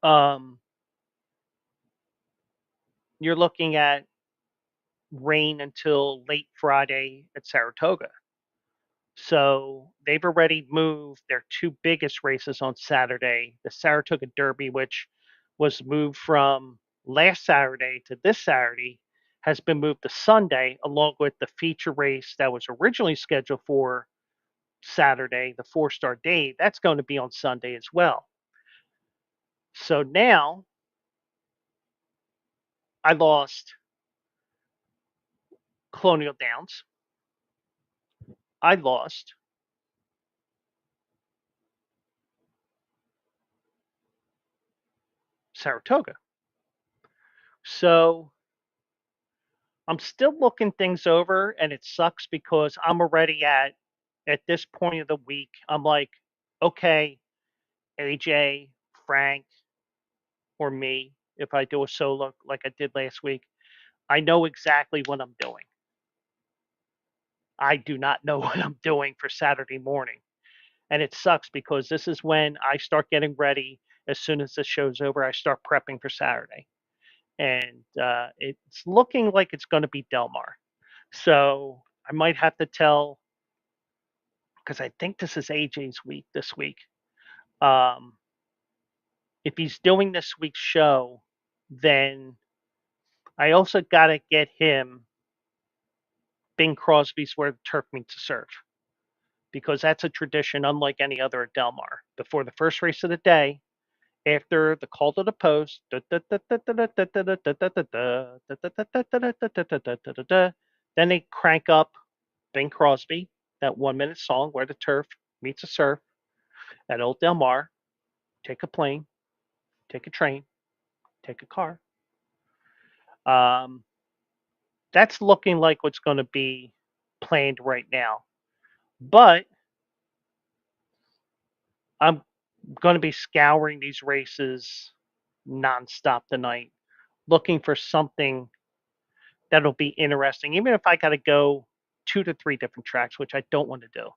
um, you're looking at rain until late Friday at Saratoga. So they've already moved their two biggest races on Saturday, the Saratoga Derby, which was moved from last Saturday to this Saturday, has been moved to Sunday, along with the feature race that was originally scheduled for Saturday, the 4-star day. That's going to be on Sunday as well. So now I lost Colonial Downs. I lost Saratoga. So I'm still looking things over, and it sucks because I'm already at this point of the week. I'm like, okay, AJ, Frank, or me, if I do a solo like I did last week, I know exactly what I'm doing. I do not know what I'm doing for Saturday morning. And it sucks because this is when I start getting ready. As soon as the show's over, I start prepping for Saturday. And it's looking like it's going to be Delmar. So I might have to tell, because I think this is AJ's week this week. Um, if he's doing this week's show, then I also got to get him Bing Crosby's Where the Turf Meets the Surf, because that's a tradition unlike any other at Delmar. Before the first race of the day, after the call to the post, then they crank up Bing Crosby, that 1 minute song, Where the Turf Meets the Surf, at Old Del Mar. Take a plane, take a train, take a car. Um, that's looking like what's going to be planned right now. But I'm going to be scouring these races nonstop tonight, looking for something that'll be interesting, even if I got to go 2 to 3 different tracks, which I don't want to do.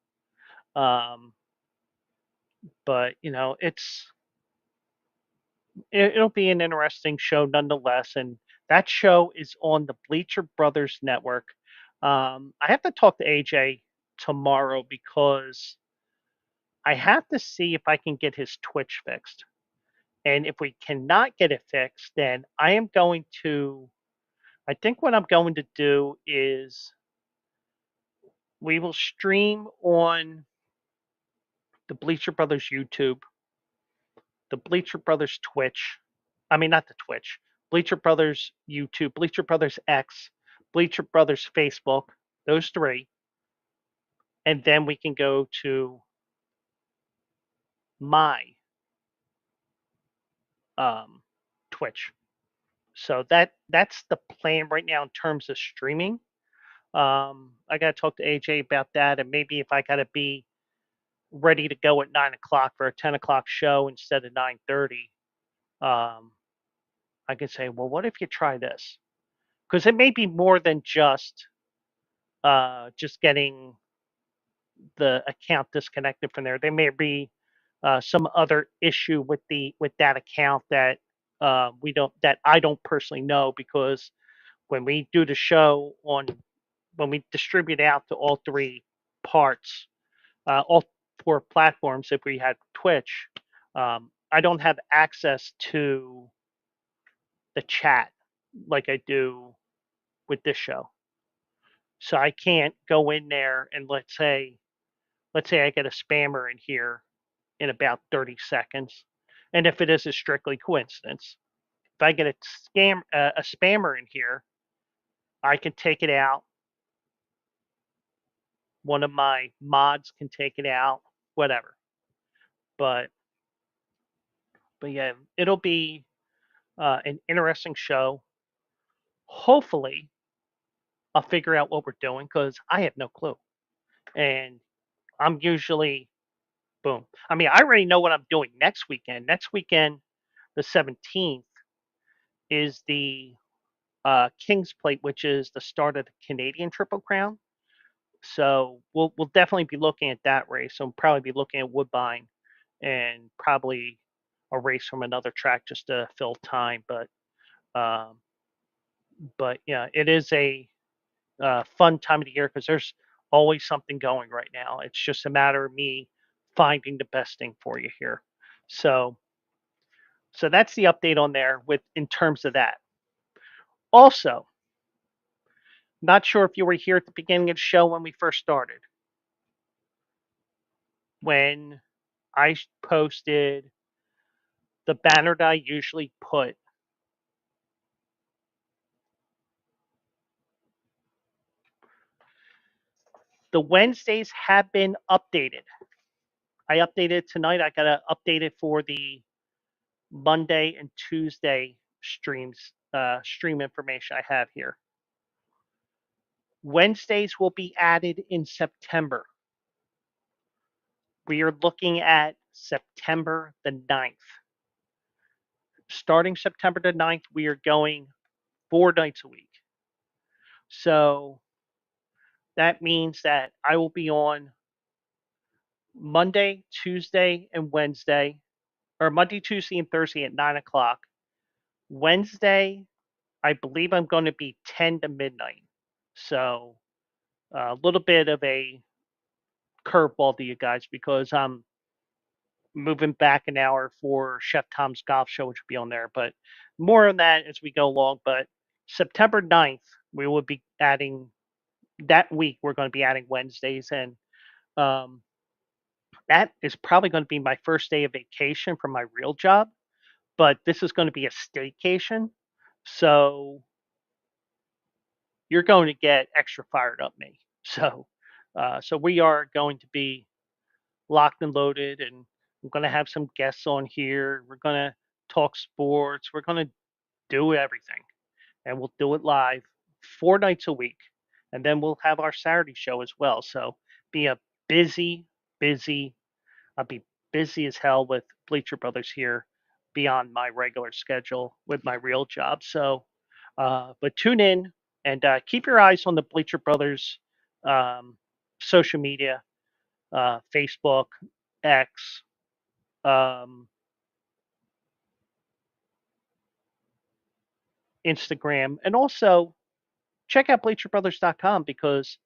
But it'll be an interesting show nonetheless, and that show is on the Bleacher Brothers Network. I have to talk to AJ tomorrow because I have to see if I can get his Twitch fixed. And if we cannot get it fixed, then I think what I'm going to do is we will stream on the Bleacher Brothers YouTube, the Bleacher Brothers Twitch. I mean, not the Twitch, Bleacher Brothers YouTube, Bleacher Brothers X, Bleacher Brothers Facebook, those three, and then we can go to my um, Twitch. So that's the plan right now in terms of streaming. I got to talk to AJ about that, and maybe if I got to be ready to go at 9 o'clock for a 10 o'clock show instead of 9:30, um, I can say, well, what if you try this? Because it may be more than just getting the account disconnected from there. There may be some other issue with that account that I don't personally know, because when we do the show on when we distribute out to all three parts, all four platforms, if we had Twitch, I don't have access to the chat like I do with this show. So I can't go in there and let's say I get a spammer in here in about 30 seconds. And if it is a strictly coincidence, if I get a spammer in here, I can take it out. One of my mods can take it out, whatever. But yeah, it'll be an interesting show. Hopefully, I'll figure out what we're doing, because I have no clue. And I'm usually boom. I mean, I already know what I'm doing next weekend. Next weekend, the 17th, is the King's Plate, which is the start of the Canadian Triple Crown. So we'll definitely be looking at that race. So we'll probably be looking at Woodbine and probably a race from another track just to fill time. Um, but yeah, it is a fun time of the year because there's always something going right now. It's just a matter of me finding the best thing for you here. So that's the update on there with in terms of that. Also, not sure if you were here at the beginning of the show when we first started, when I posted the banner that I usually put. The Wednesdays have been updated. I updated tonight. I got to update it for the Monday and Tuesday stream information I have here. Wednesdays will be added in September. We are looking at September the 9th. Starting September the 9th, we are going 4 nights a week. So that means that I will be on Monday, Tuesday, and Wednesday, or Monday, Tuesday, and Thursday at 9 o'clock. Wednesday, I believe I'm going to be 10 to midnight. So a little bit of a curveball to you guys, because I'm moving back an hour for Chef Tom's golf show, which will be on there. But more on that as we go along. But September 9th, we will be adding that week. We're going to be adding Wednesdays. And um, that is probably going to be my first day of vacation from my real job. But this is going to be a staycation. So you're going to get extra fired up me. So we are going to be locked and loaded, and I'm going to have some guests on here. We're going to talk sports. We're going to do everything, and we'll do it live 4 nights a week, and then we'll have our Saturday show as well. So be a busy, busy. I'll be busy as hell with Bleacher Brothers here beyond my regular schedule with my real job. So, but tune in and keep your eyes on the Bleacher Brothers social media, Facebook, X, um, Instagram, and also check out bleacherbrothers.com, because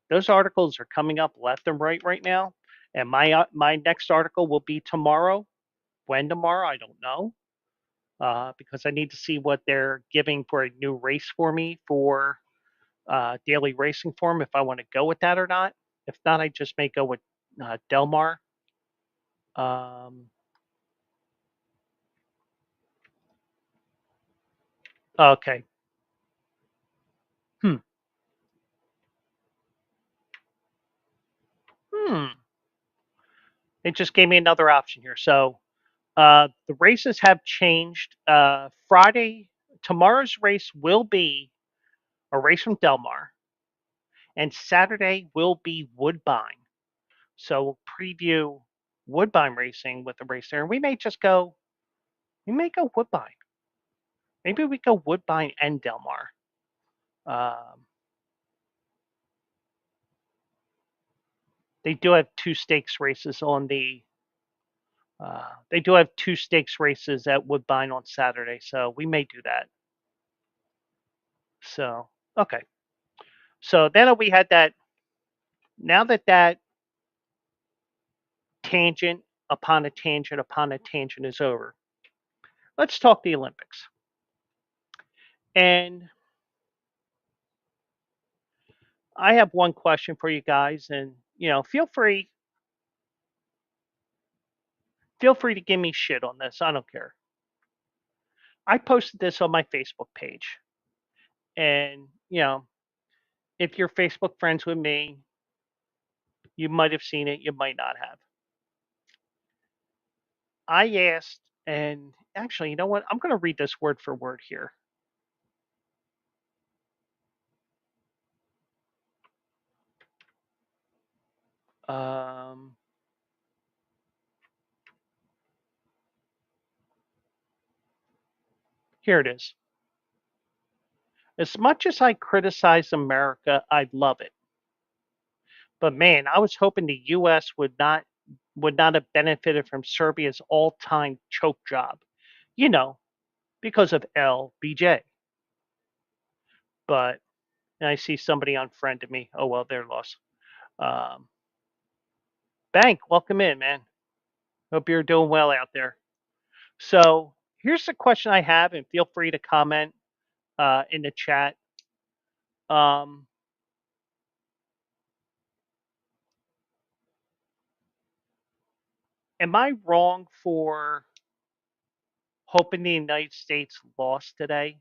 those articles are coming up left and right now. And my next article will be tomorrow. When tomorrow, I don't know, because I need to see what they're giving for a new race for me for daily racing form, if I want to go with that or not. If not, I just may go with Delmar. Um, okay. Hmm. Hmm. It just gave me another option here. So the races have changed. Tomorrow's race will be a race from Delmar, and Saturday will be Woodbine. So we'll preview Woodbine racing with the race there. And we may go Woodbine. Maybe we go Woodbine and Delmar. Um, they do have two stakes races on the. They do have two stakes races at Woodbine on Saturday, so we may do that. So okay. So then we had that. Now that tangent upon a tangent upon a tangent is over, let's talk the Olympics. And I have one question for you guys, and feel free to give me shit on this. I don't care. I posted this on my Facebook page, and if you're Facebook friends with me, you might have seen it, you might not have. I asked, and actually, you know what? I'm going to read this word for word here. Um, Here it is. As much as I criticize America, I love it. But man, I was hoping the U.S. would not have benefited from Serbia's all-time choke job, you know, because of LBJ. But and I see somebody unfriended me. Oh well, they're lost. Um, Bank, welcome in, man. Hope you're doing well out there. So here's the question I have, and feel free to comment in the chat. Um, am I wrong for hoping the United States lost today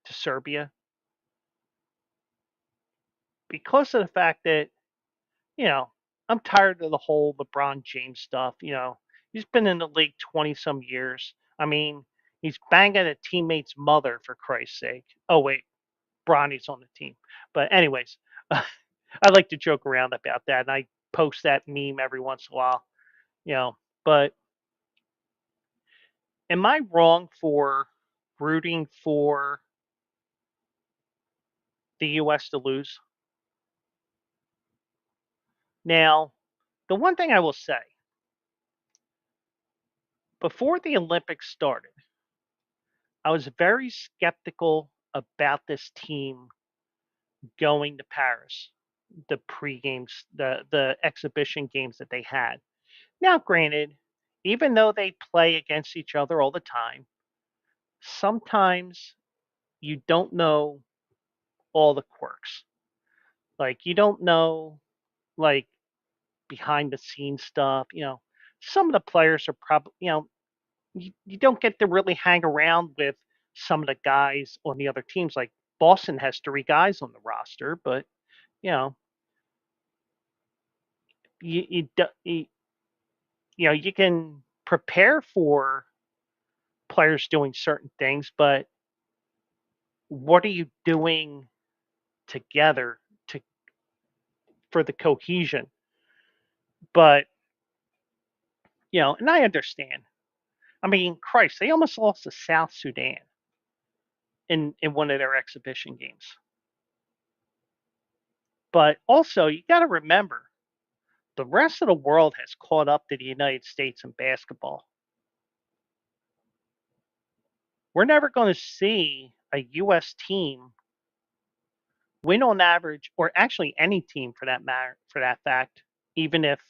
to Serbia because of the fact that you know I'm tired of the whole LeBron James stuff. He's been in the league 20 some years. I mean, he's banging a teammate's mother for Christ's sake. Oh wait, Bronny's on the team. But anyways, I like to joke around about that, and I post that meme every once in a while. You know, but am I wrong for rooting for the U.S. to lose? Now, the one thing I will say before the Olympics started, I was very skeptical about this team going to Paris, the pre-games, the exhibition games that they had. Now, granted, even though they play against each other all the time, sometimes you don't know all the quirks. Like you don't know like behind the scenes stuff. Some of the players are probably you don't get to really hang around with some of the guys on the other teams. Like Boston has three guys on the roster, but you know you, you can prepare for players doing certain things, but what are you doing together to for the cohesion? But and I understand. I mean, Christ, they almost lost to South Sudan in one of their exhibition games. But also, you got to remember, the rest of the world has caught up to the United States in basketball. We're never going to see a U.S. team win on average, or actually any team for that matter, for that fact, even if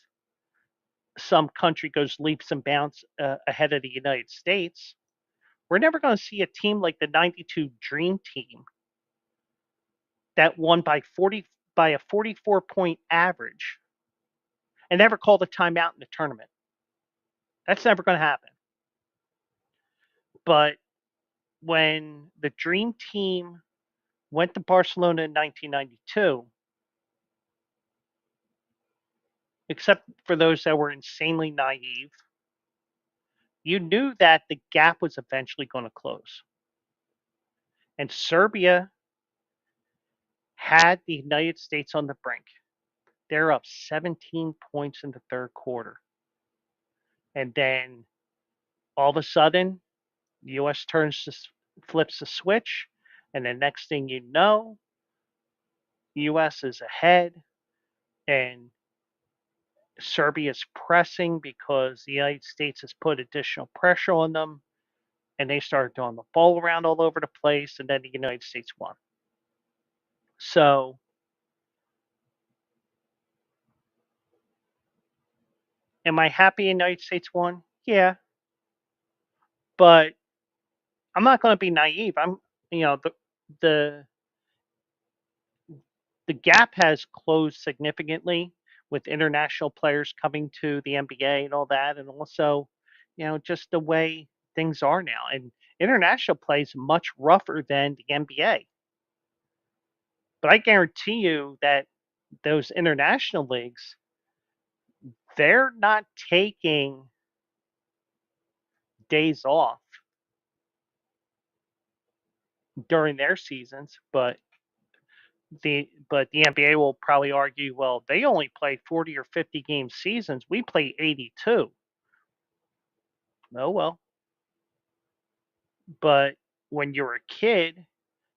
some country goes leaps and bounds ahead of the United States. We're never going to see a team like the '92 Dream Team that won by a 44-point average and never called a timeout in the tournament. That's never going to happen. But when the Dream Team went to Barcelona in 1992, except for those that were insanely naive, you knew that the gap was eventually going to close. And Serbia had the United States on the brink. They're up 17 points in the third quarter. And then all of a sudden, the U.S. flips the switch. And the next thing you know, the U.S. is ahead and Serbia is pressing because the United States has put additional pressure on them. And they started throwing the ball around all over the place. And then the United States won. So, am I happy the United States won? Yeah. But I'm not going to be naive. You know, the the gap has closed significantly with international players coming to the NBA and all that, and also, just the way things are now. And international play is much rougher than the NBA. But I guarantee you that those international leagues, they're not taking days off during their seasons, but the NBA will probably argue, well, they only play 40 or 50 game seasons. We play 82. Oh well. But when you're a kid,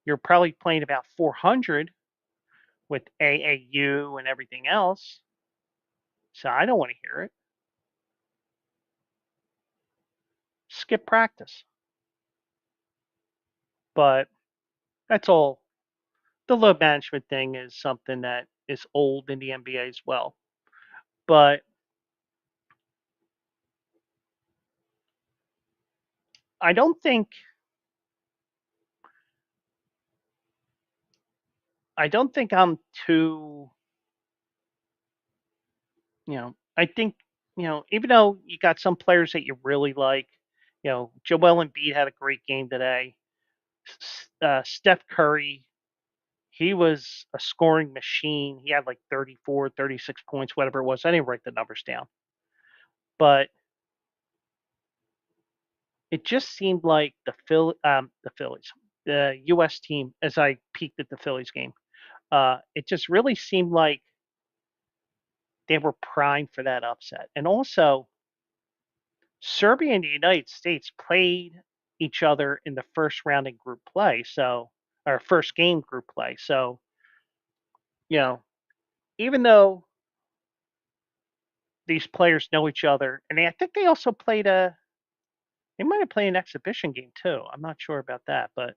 you're probably playing about 400 with AAU and everything else. So I don't want to hear it. Skip practice. But that's all. The load management thing is something that is old in the NBA as well. But I don't think I'm too, I think, even though you got some players that you really like, Joel Embiid had a great game today. Steph Curry, he was a scoring machine. He had like 34, 36 points, whatever it was. I didn't write the numbers down. But it just seemed like the Phillies, the U.S. team, as I peeked at the Phillies game, it just really seemed like they were primed for that upset. And also, Serbia and the United States played each other in the first round in group play, so or first game group play. So, you know, even though these players know each other, and I think they also they might have played an exhibition game too. I'm not sure about that, but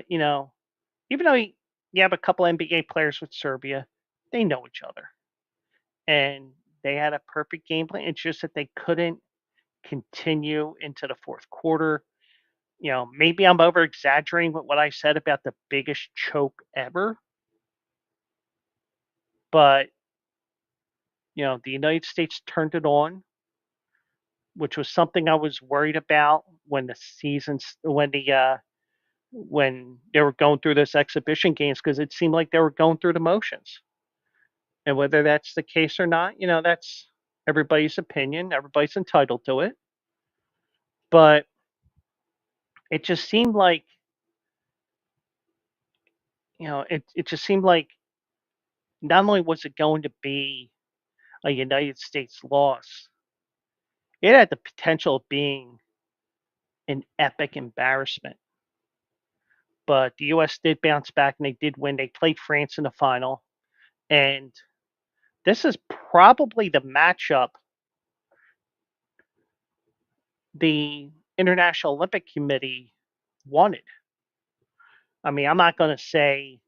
even though you have a couple NBA players with Serbia, they know each other, and they had a perfect game plan. It's just that they couldn't continue into the fourth quarter. Maybe I'm over exaggerating with what I said about the biggest choke ever, but the United States turned it on, which was something I was worried about when the seasons when they were going through this exhibition games because it seemed like they were going through the motions. And whether that's the case or not, that's everybody's opinion. Everybody's entitled to it. But it just seemed like, it just seemed like not only was it going to be a United States loss, it had the potential of being an epic embarrassment. But the U.S. did bounce back and they did win. They played France in the final. And this is probably the matchup the International Olympic Committee wanted. I mean, I'm not going to say,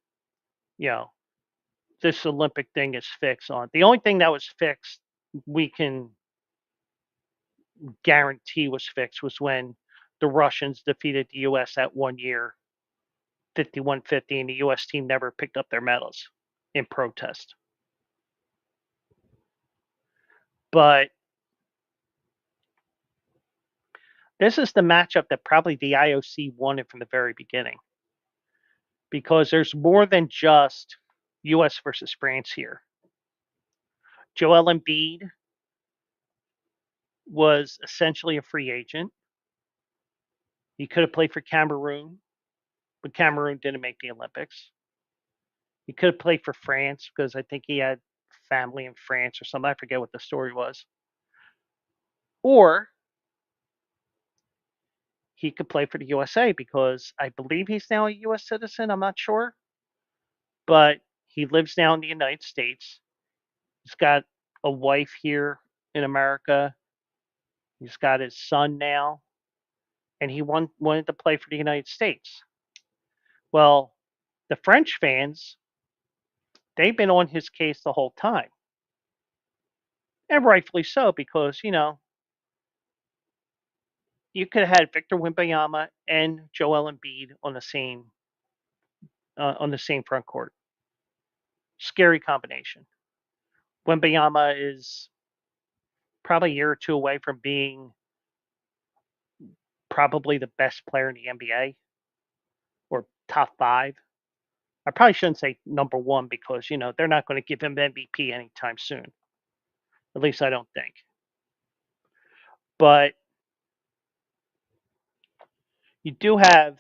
you know, this Olympic thing is fixed on. The only thing that was fixed, we can guarantee was fixed, was when the Russians defeated the U.S. that one year, 51-50, and the U.S. team never picked up their medals in protest. But this is the matchup that probably the IOC wanted from the very beginning because there's more than just U.S. versus France here. Joel Embiid was essentially a free agent. He could have played for Cameroon, but Cameroon didn't make the Olympics. He could have played for France because I think he had family in France or something. I forget what the story was. Or he could play for the USA because I believe he's now a US citizen. I'm not sure. But he lives now in the United States. He's got a wife here in America. He's got his son now, and he wanted to play for the United States. Well, the French fans, they've been on his case the whole time, and rightfully so because you could have had Victor Wembanyama and Joel Embiid on the same front court. Scary combination. Wembanyama is probably a year or two away from being probably the best player in the NBA or top five. I probably shouldn't say number one because they're not going to give him MVP anytime soon. At least I don't think. But you do have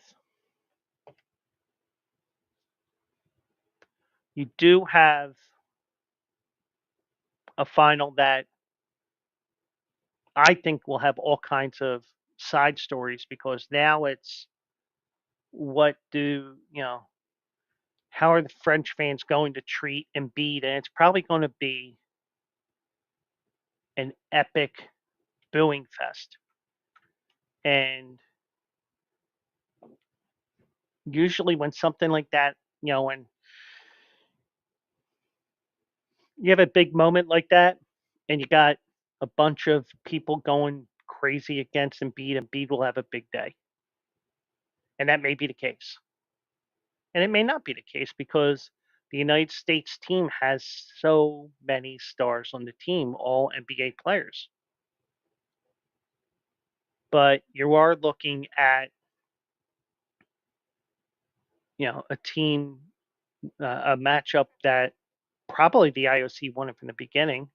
you do have a final that I think will have all kinds of side stories because now it's what do how are the French fans going to treat Embiid, and it's probably going to be an epic booing fest. And usually when something like that, when you have a big moment like that and you got a bunch of people going crazy against Embiid, Embiid will have a big day. And that may be the case. And it may not be the case because the United States team has so many stars on the team, all NBA players. But you are looking at, a team, a matchup that probably the IOC wanted from the beginning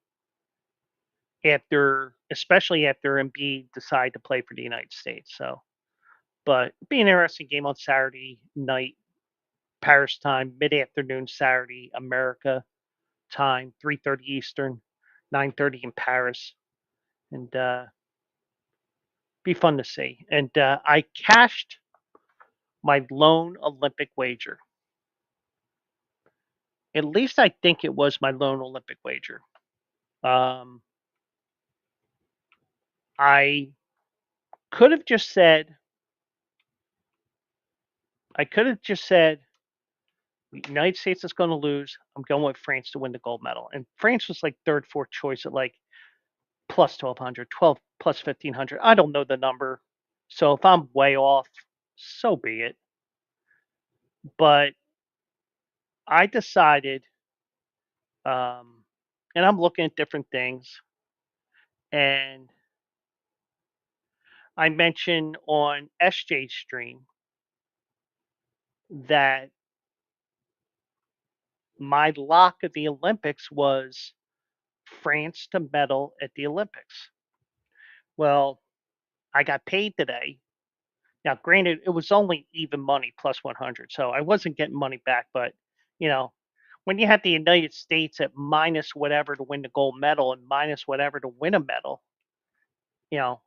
especially after Embiid decided to play for the United States. So, but it'd be an interesting game on Saturday night, Paris time, mid-afternoon Saturday, America time, 3:30 Eastern, 9:30 in Paris, and be fun to see. And I cashed my lone Olympic wager. At least I think it was my lone Olympic wager. Um, I could have just said, I could have just said, the United States is going to lose. I'm going with France to win the gold medal. And France was like third, fourth choice at like plus 1200, 12 plus 1500. I don't know the number. So if I'm way off, so be it. But I decided, and I'm looking at different things. And I mentioned on SJ's stream that my lock of the Olympics was France to medal at the Olympics. Well, I got paid today. Now, granted, it was only even money plus 100, so I wasn't getting money back. But you know, when you have the United States at minus whatever to win the gold medal and minus whatever to win a medal, you know,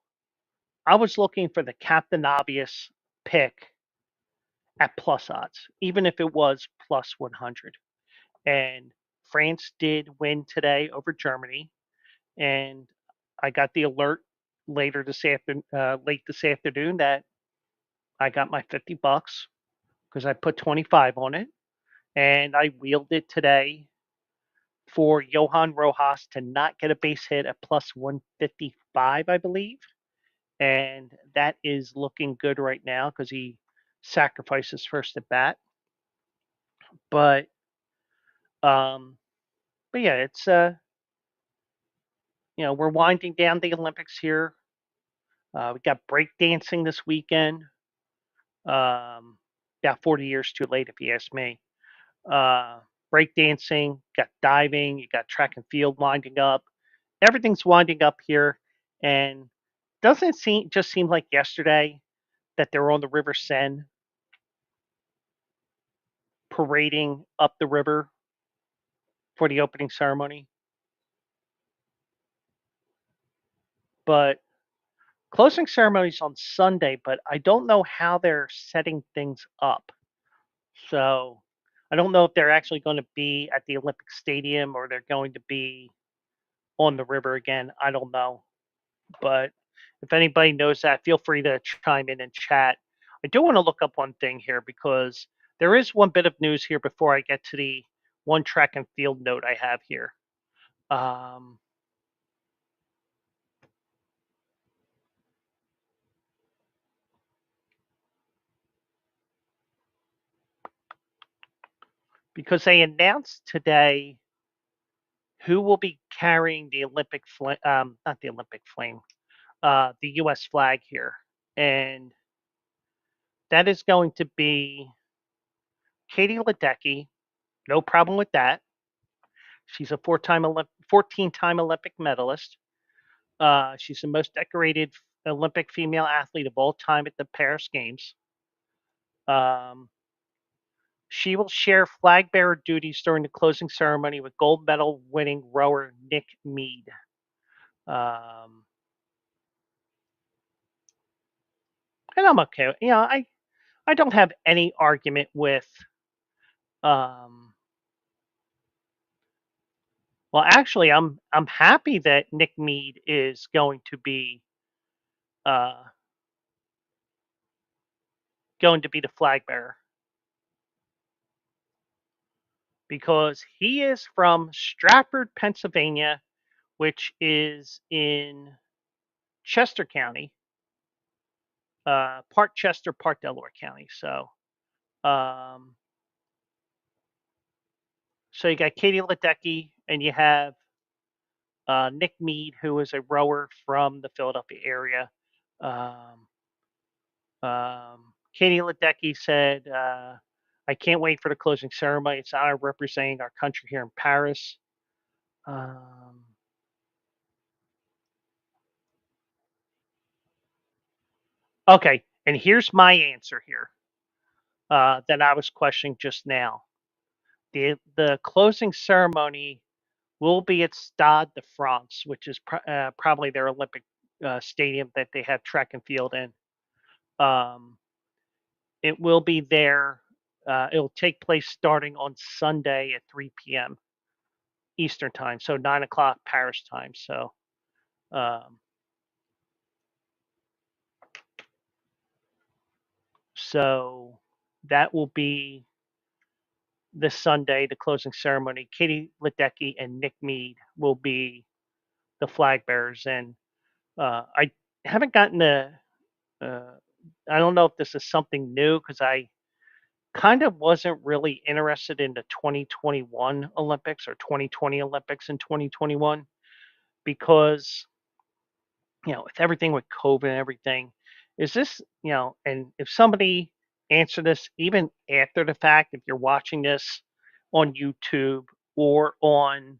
I was looking for the Captain Obvious pick at plus odds, even if it was plus 100. And France did win today over Germany, and I got the alert late this afternoon that I got my $50 because I put 25 on it, and I wheeled it today for Johan Rojas to not get a base hit at plus 155, I believe, and that is looking good right now because he sacrifices first at bat. But um, but yeah, it's we're winding down the Olympics here. We got breakdancing this weekend. About 40 years too late, if you ask me. Uh, breakdancing, got diving, you got track and field winding up. Everything's winding up here, and doesn't it seem like yesterday that they're on the River Seine parading up the river for the opening ceremony? But closing ceremony's on Sunday, but I don't know how they're setting things up. So I don't know if they're actually going to be at the Olympic Stadium or they're going to be on the river again. I don't know. But if anybody knows that, feel free to chime in and chat. I do want to look up one thing here because there is one bit of news here before I get to the one track and field note I have here. Um, because they announced today who will be carrying the Olympic flame, not the Olympic flame, the U.S. flag here. And that is going to be Katie Ledecky. No problem with that. She's a 14-time Olympic medalist. She's the most decorated Olympic female athlete of all time at the Paris Games. Um, she will share flag bearer duties during the closing ceremony with gold medal winning rower Nick Mead. Um, and I'm okay. I don't have any argument with. Um, well, actually, I'm happy that Nick Mead is uh, going to be the flag bearer because he is from Stratford, Pennsylvania, which is in Chester County, part Chester, part Delaware County. Um, so you got Katie Ledecky, and you have Nick Mead, who is a rower from the Philadelphia area. Um, Katie Ledecky said, "I can't wait for the closing ceremony. It's an honor representing our country here in Paris." Um, okay, and here's my answer here that I was questioning just now. The closing ceremony will be at Stade de France, which is probably their Olympic stadium that they have track and field in. Um, it will be there. It'll take place starting on Sunday at 3 p.m. Eastern time, so 9 o'clock Paris time. Um, so that will be this Sunday, the closing ceremony. Katie Ledecky and Nick Mead will be the flag bearers, and I haven't gotten a. Uh, I don't know if this is something new because I kind of wasn't really interested in the 2021 Olympics or 2020 Olympics in 2021 because with everything with COVID and everything, is this and if somebody answer this even after the fact, if you're watching this on YouTube or um,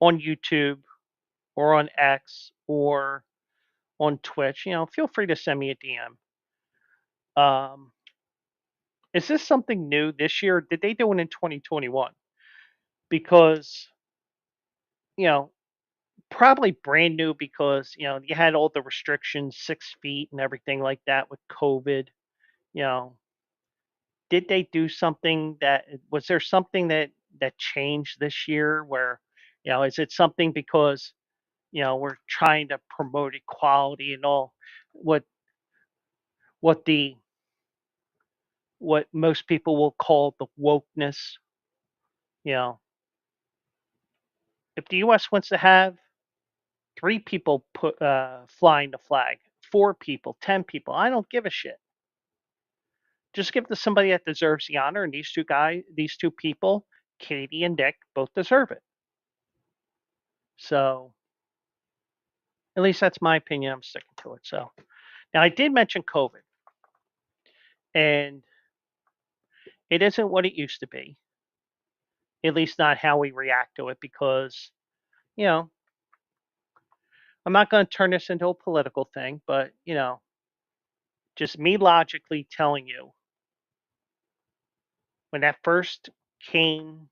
on YouTube or on X or on Twitch, feel free to send me a DM. Is this something new this year? Did they do it in 2021? Because, you know, probably brand new because, you had all the restrictions, 6 feet and everything like that with COVID. You know, did they do something was there something that changed this year where, is it something because, we're trying to promote equality and all what what the what most people will call the wokeness, you know, if the US wants to have 3 people flying the flag, 4 people, 10 people, I don't give a shit. Just give it to somebody that deserves the honor, and these two people, Katie and Nick, both deserve it. So at least that's my opinion. I'm sticking to it. So now I did mention COVID, and It isn't what it used to be, at least not how we react to it, because, you know, I'm not going to turn this into a political thing, but, just me logically telling you when that first came,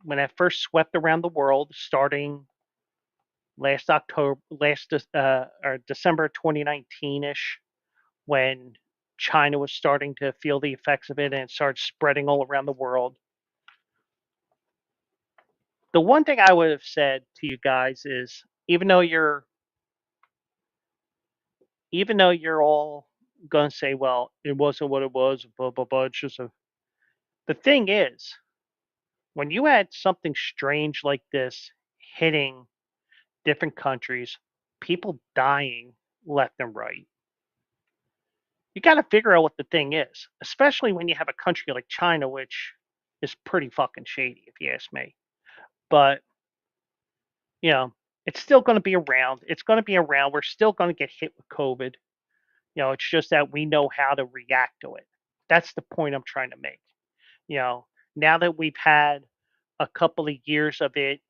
when that first swept around the world, starting last October, or December 2019 ish, when China was starting to feel the effects of it and it started spreading all around the world. The one thing I would have said to you guys is, even though you're all gonna say, well, it wasn't what it was, blah blah blah. It's just a the thing is, when you had something strange like this hitting different countries, people dying left and right, you got to figure out what the thing is, especially when you have a country like China, which is pretty fucking shady, if you ask me. But, you know, it's still going to be around. It's going to be around. We're still going to get hit with COVID. It's just that we know how to react to it. That's the point I'm trying to make. You know, now that we've had a couple of years of it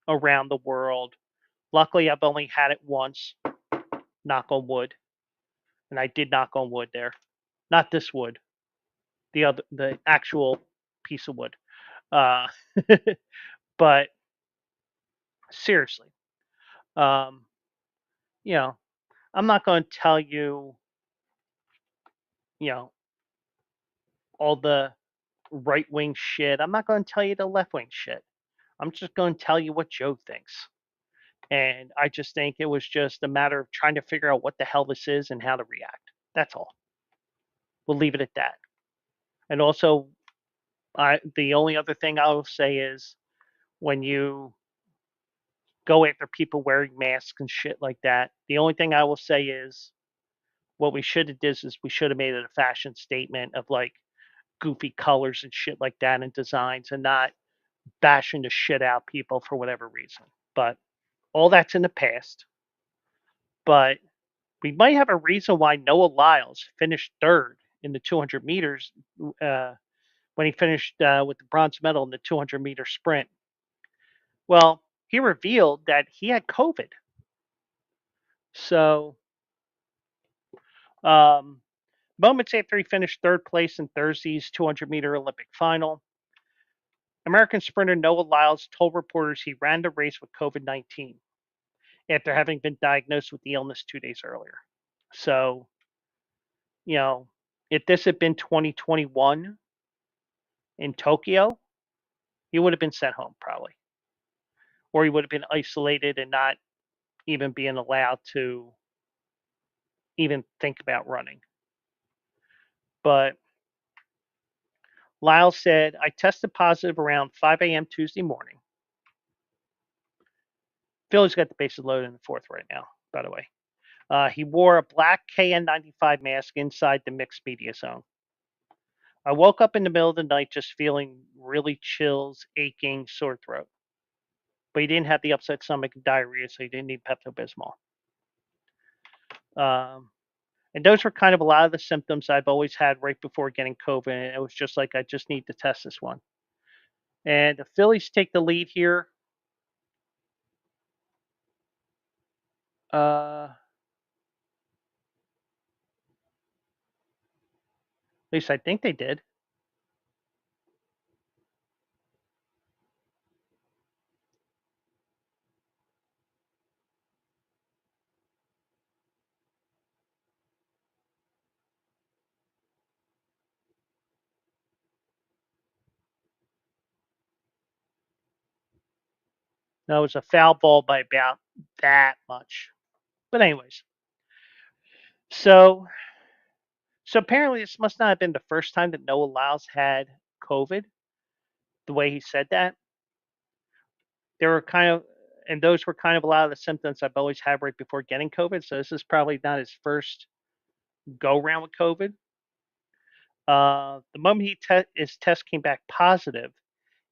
around the world, luckily I've only had it once, knock on wood. And I did knock on wood there. Not this wood, the actual piece of wood. Uh, but seriously, um, you know, I'm not going to tell you, you know, all the right wing shit. I'm not going to tell you the left wing shit. I'm just going to tell you what Joe thinks. And I just think it was just a matter of trying to figure out what the hell this is and how to react. That's all. We'll leave it at that. And also, the only other thing I will say is when you go after people wearing masks and shit like that, the only thing I will say is what we should have did is we should have made it a fashion statement of like goofy colors and shit like that and designs and not bashing the shit out people for whatever reason. But all that's in the past. But we might have a reason why Noah Lyles finished third in the 200 meters uh, when he finished with the bronze medal in the 200-meter sprint. Well, he revealed that he had COVID. So, um, moments after he finished third place in Thursday's 200-meter Olympic final, American sprinter Noah Lyles told reporters he ran the race with COVID-19 after having been diagnosed with the illness 2 days earlier. So, you know, if this had been 2021 in Tokyo, he would have been sent home probably, or he would have been isolated and not even being allowed to even think about running. But Lyles said, I tested positive around 5 a.m. Tuesday morning. Phillies got the bases loaded in the fourth right now, by the way. He wore a black KN95 mask inside the mixed media zone. I woke up in the middle of the night just feeling really chills, aching, sore throat. But he didn't have the upset stomach and diarrhea, so he didn't need Pepto Bismol. And those were kind of a lot of the symptoms I've always had right before getting COVID. And it was just like, I just need to test this one. And the Phillies take the lead here. At least I think they did. No, it was a foul ball by about that much. But anyways, so so apparently this must not have been the first time that Noah Lyles had COVID. The way he said that, there were kind of, and those were kind of a lot of the symptoms I've always had right before getting COVID. So this is probably not his first go round with COVID. The moment his test came back positive,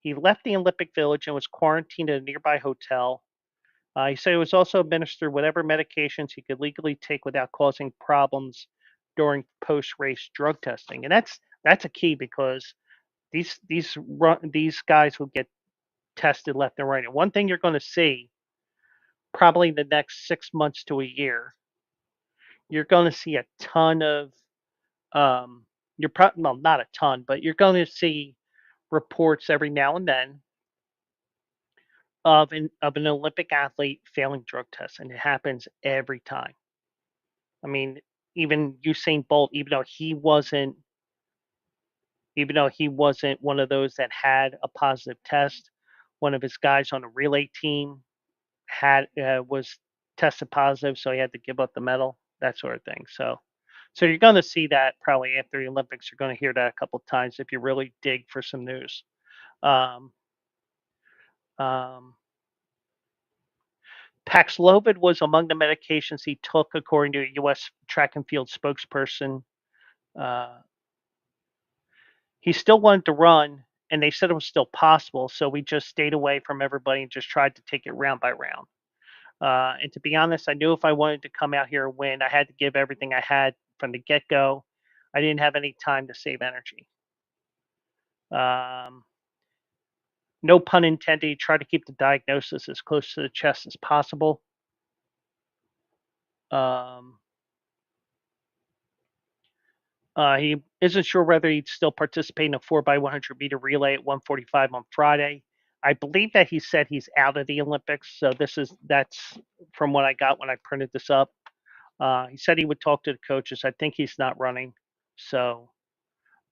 he left the Olympic Village and was quarantined at a nearby hotel. He said he was also administered whatever medications he could legally take without causing problems during post-race drug testing, and that's a key because these guys will get tested left and right. And one thing you're going to see probably in the next 6 months to a year, you're going to see a ton of well, not a ton, but you're going to see reports every now and then of an Olympic athlete failing drug tests, and it happens every time. I mean, even Usain Bolt, even though he wasn't one of those that had a positive test, one of his guys on a relay team had was tested positive, so he had to give up the medal, that sort of thing. So you're going to see that probably after the Olympics. You're going to hear that a couple of times if you really dig for some news. Um, um, Paxlovid was among the medications he took, according to a U.S. track and field spokesperson. Uh, he still wanted to run, and they said it was still possible, so we just stayed away from everybody and just tried to take it round by round. And to be honest, I knew if I wanted to come out here and win, I had to give everything I had from the get go. I didn't have any time to save energy. Um, no pun intended, try to keep the diagnosis as close to the chest as possible. Um, he isn't sure whether he'd still participate in a 4x100 meter relay at 1:45 on Friday. I believe that he said he's out of the Olympics. So that's from what I got when I printed this up. He said he would talk to the coaches. I think he's not running. So,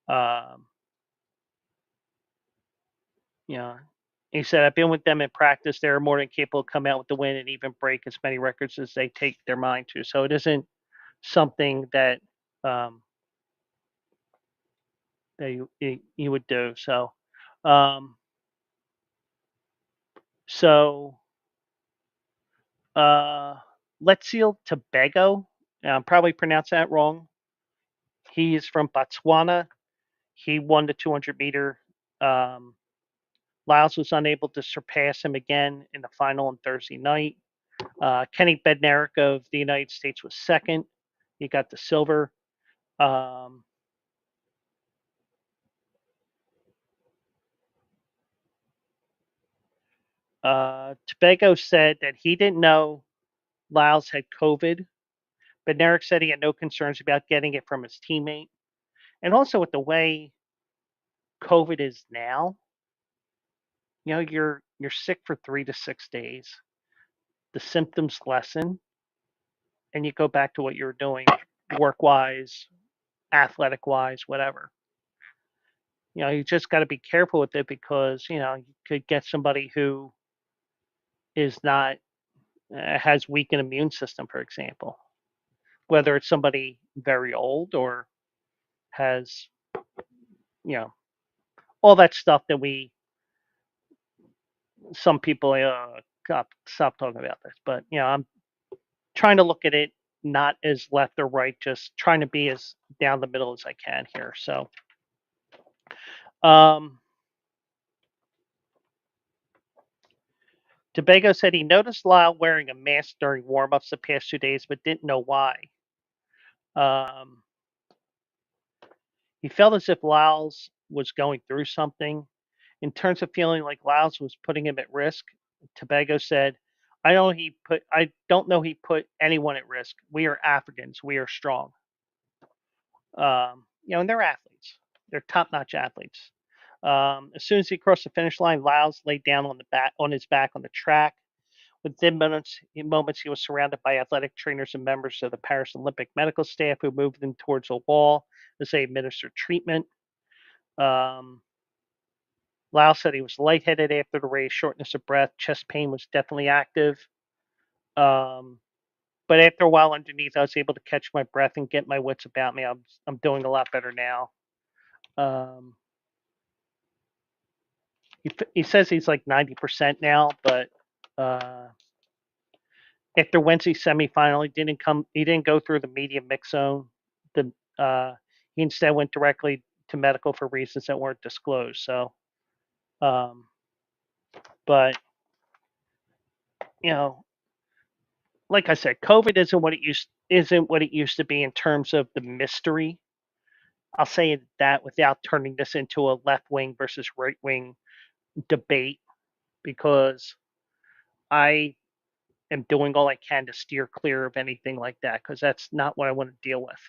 um, yeah. He said, I've been with them in practice. They're more than capable of coming out with the win and even break as many records as they take their mind to. So it isn't something that um, that you would do. Um, so uh, Letziel Tobago, probably pronounced that wrong. He's from Botswana. He won the 200 meter. Um, Lyles was unable to surpass him again in the final on Thursday night. Kenny Bednarik of the United States was second. He got the silver. Um, Tobago said that he didn't know Lyles had COVID. Bednarik said he had no concerns about getting it from his teammate. And also with the way COVID is now, you're sick for 3 to 6 days. The symptoms lessen, and you go back to what you're doing, work wise, athletic wise, whatever. You just got to be careful with it because you could get somebody who is not has weakened immune system, for example. Whether it's somebody very old or has you know all that stuff that we some people stop talking about this, but I'm trying to look at it not as left or right, just trying to be as down the middle as I can here. So, um, Tobago said he noticed Lyle wearing a mask during warm-ups the past 2 days, but didn't know why. Um, he felt as if Lyles was going through something. In terms of feeling like Lyles was putting him at risk, Tobago said, I don't know he put anyone at risk. We are Africans. We are strong. And they're athletes. They're top-notch athletes. As soon as he crossed the finish line, Lyles laid down on his back on the track. Within moments, he was surrounded by athletic trainers and members of the Paris Olympic medical staff who moved him towards a wall as they administered treatment. Um, Lyles said he was lightheaded after the race, shortness of breath, chest pain was definitely active. Um, but after a while underneath, I was able to catch my breath and get my wits about me. I'm doing a lot better now. Um, he says he's like 90% now, but uh, after Wednesday's semifinal, he didn't go through the medium mix zone. The He instead went directly to medical for reasons that weren't disclosed. So, um, but you know, like I said, COVID isn't what it used to be in terms of the mystery I'll say that without turning this into a left wing versus right wing debate, because I am doing all I can to steer clear of anything like that, because that's not what I want to deal with.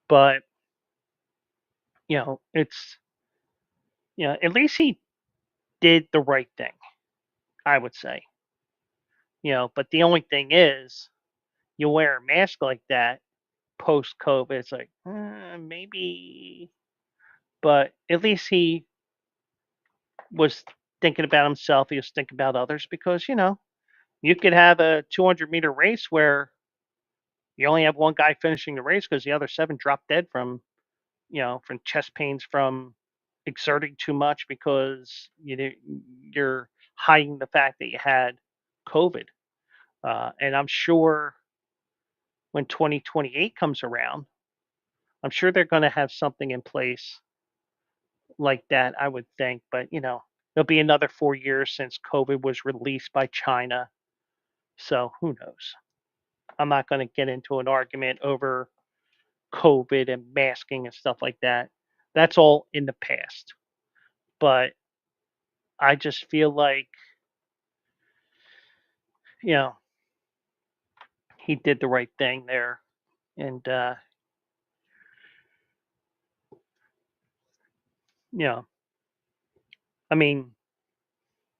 But it's at least he did the right thing, I would say. But the only thing is, you wear a mask like that post COVID, it's like maybe, but at least he was thinking about himself. He was thinking about others, because you could have a 200-meter race where you only have one guy finishing the race because the other seven dropped dead from chest pains from exerting too much, because you're hiding the fact that you had COVID. And I'm sure when 2028 comes around, I'm sure they're going to have something in place like that, I would think. But it'll be another 4 years since COVID was released by China. So who knows? I'm not going to get into an argument over COVID and masking and stuff like that. That's all in the past. But I just feel like, you know, he did the right thing there. And, you know, I mean,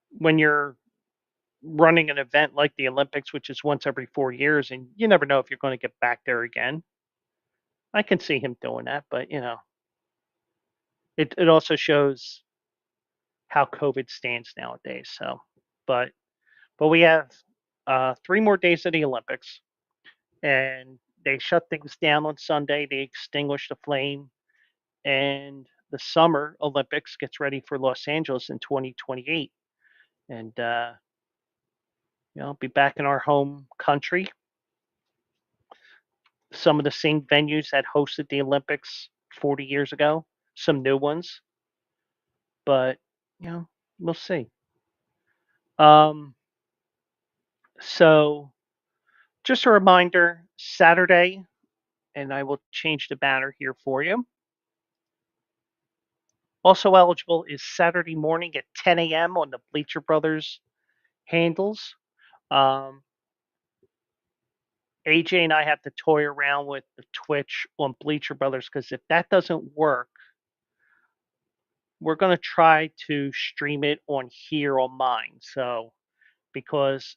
when you're running an event like the Olympics, which is once every 4 years, and you never know if you're going to get back there again, I can see him doing that. But, it also shows how COVID stands nowadays. So, but, we have 3 more days of the Olympics, and they shut things down on Sunday. They extinguished the flame, and the Summer Olympics gets ready for Los Angeles in 2028. And be back in our home country. Some of the same venues that hosted the Olympics 40 years ago, some new ones, but we'll see. Um, so just a reminder, Saturday, and I will change the banner here for you. Also eligible is Saturday morning at 10 a.m. on the Bleacher Brothers handles. Um, AJ and I have to toy around with the Twitch on Bleacher Brothers, because if that doesn't work, we're going to try to stream it on here on mine. So, because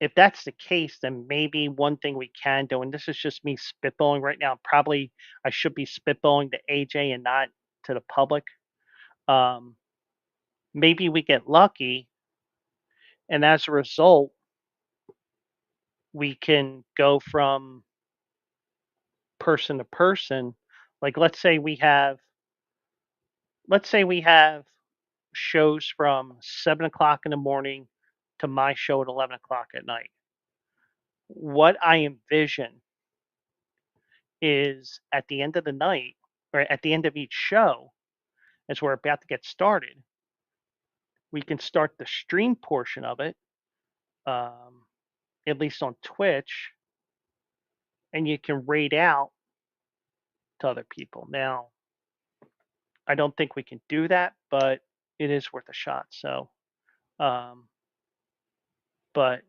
if that's the case, then maybe one thing we can do, and this is just me spitballing right now, probably I should be spitballing to AJ and not to the public. Maybe we get lucky, and as a result, we can go from person to person. Like, let's say we have shows from 7 o'clock in the morning to my show at 11 o'clock at night. What I envision is, at the end of the night, or at the end of each show, as we're about to get started, we can start the stream portion of it, um, at least on Twitch, and you can raid out to other people. Now, I don't think we can do that, but it is worth a shot. So, um, but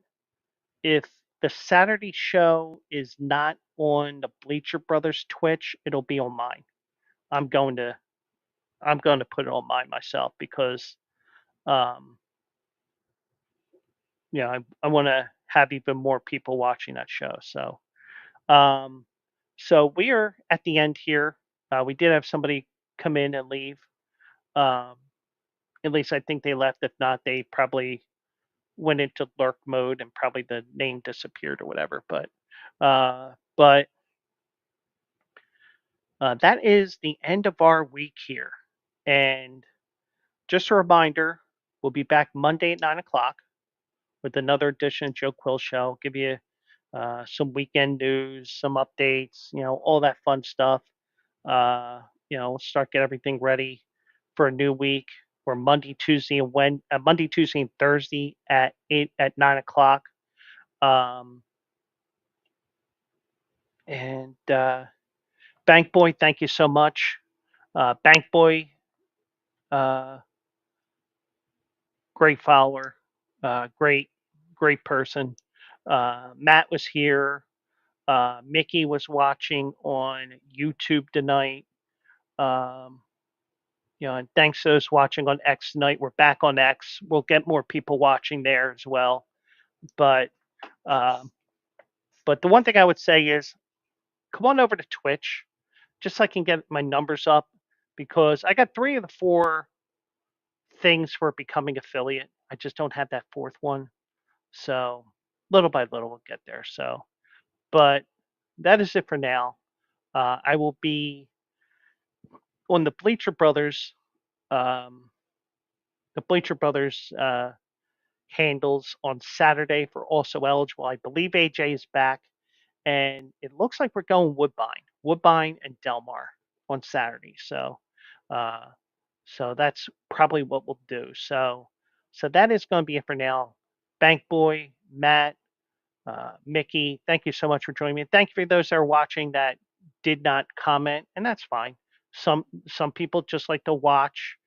if the Saturday show is not on the Bleacher Brothers Twitch, it'll be on mine. I'm going to put it on mine myself, because um, I want to have even more people watching that show. So, um, we are at the end here. We did have somebody come in and leave. Um, at least I think they left. If not, they probably went into lurk mode and probably the name disappeared or whatever. But that is the end of our week here. And just a reminder, we'll be back Monday at 9 o'clock with another edition of Joe Quill Show. Give you some weekend news, some updates, all that fun stuff. We'll start get everything ready for a new week. We're Monday, Tuesday, and Thursday at 9 o'clock. And Bank Boy, thank you so much. Bank Boy, uh, great follower, great person. Matt was here. Mickey was watching on YouTube tonight. Um, and thanks to those watching on X tonight. We're back on X. We'll get more people watching there as well. But um, but the one thing I would say is come on over to Twitch just so I can get my numbers up because I got three of the four things for becoming affiliate. I just don't have that fourth one. So little by little we'll get there. So, but that is it for now. I will be on um, the Bleacher Brothers handles on Saturday for also eligible. I believe AJ is back, and it looks like we're going Woodbine and Delmar on Saturday. Uh, so that's probably what we'll do. So that is going to be it for now. Bank Boy, Matt, Mickey, thank you so much for joining me. And thank you for those that are watching that did not comment, and that's fine. Some people just like to watch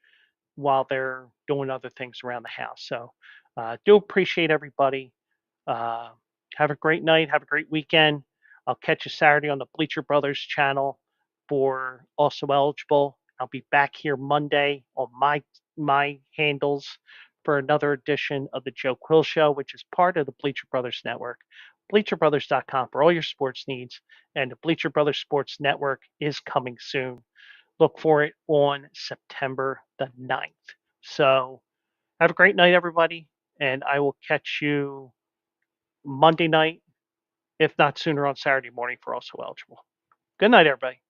while they're doing other things around the house. So do appreciate everybody. Uh, have a great night. Have a great weekend. I'll catch you Saturday on the Bleacher Brothers channel for also eligible. I'll be back here Monday on my handles for another edition of the Joe Quill Show, which is part of the Bleacher Brothers Network. BleacherBrothers.com for all your sports needs, and the Bleacher Brothers Sports Network is coming soon. Look for it on September the 9th. So have a great night, everybody, and I will catch you Monday night, if not sooner on Saturday morning for also eligible. Good night, everybody.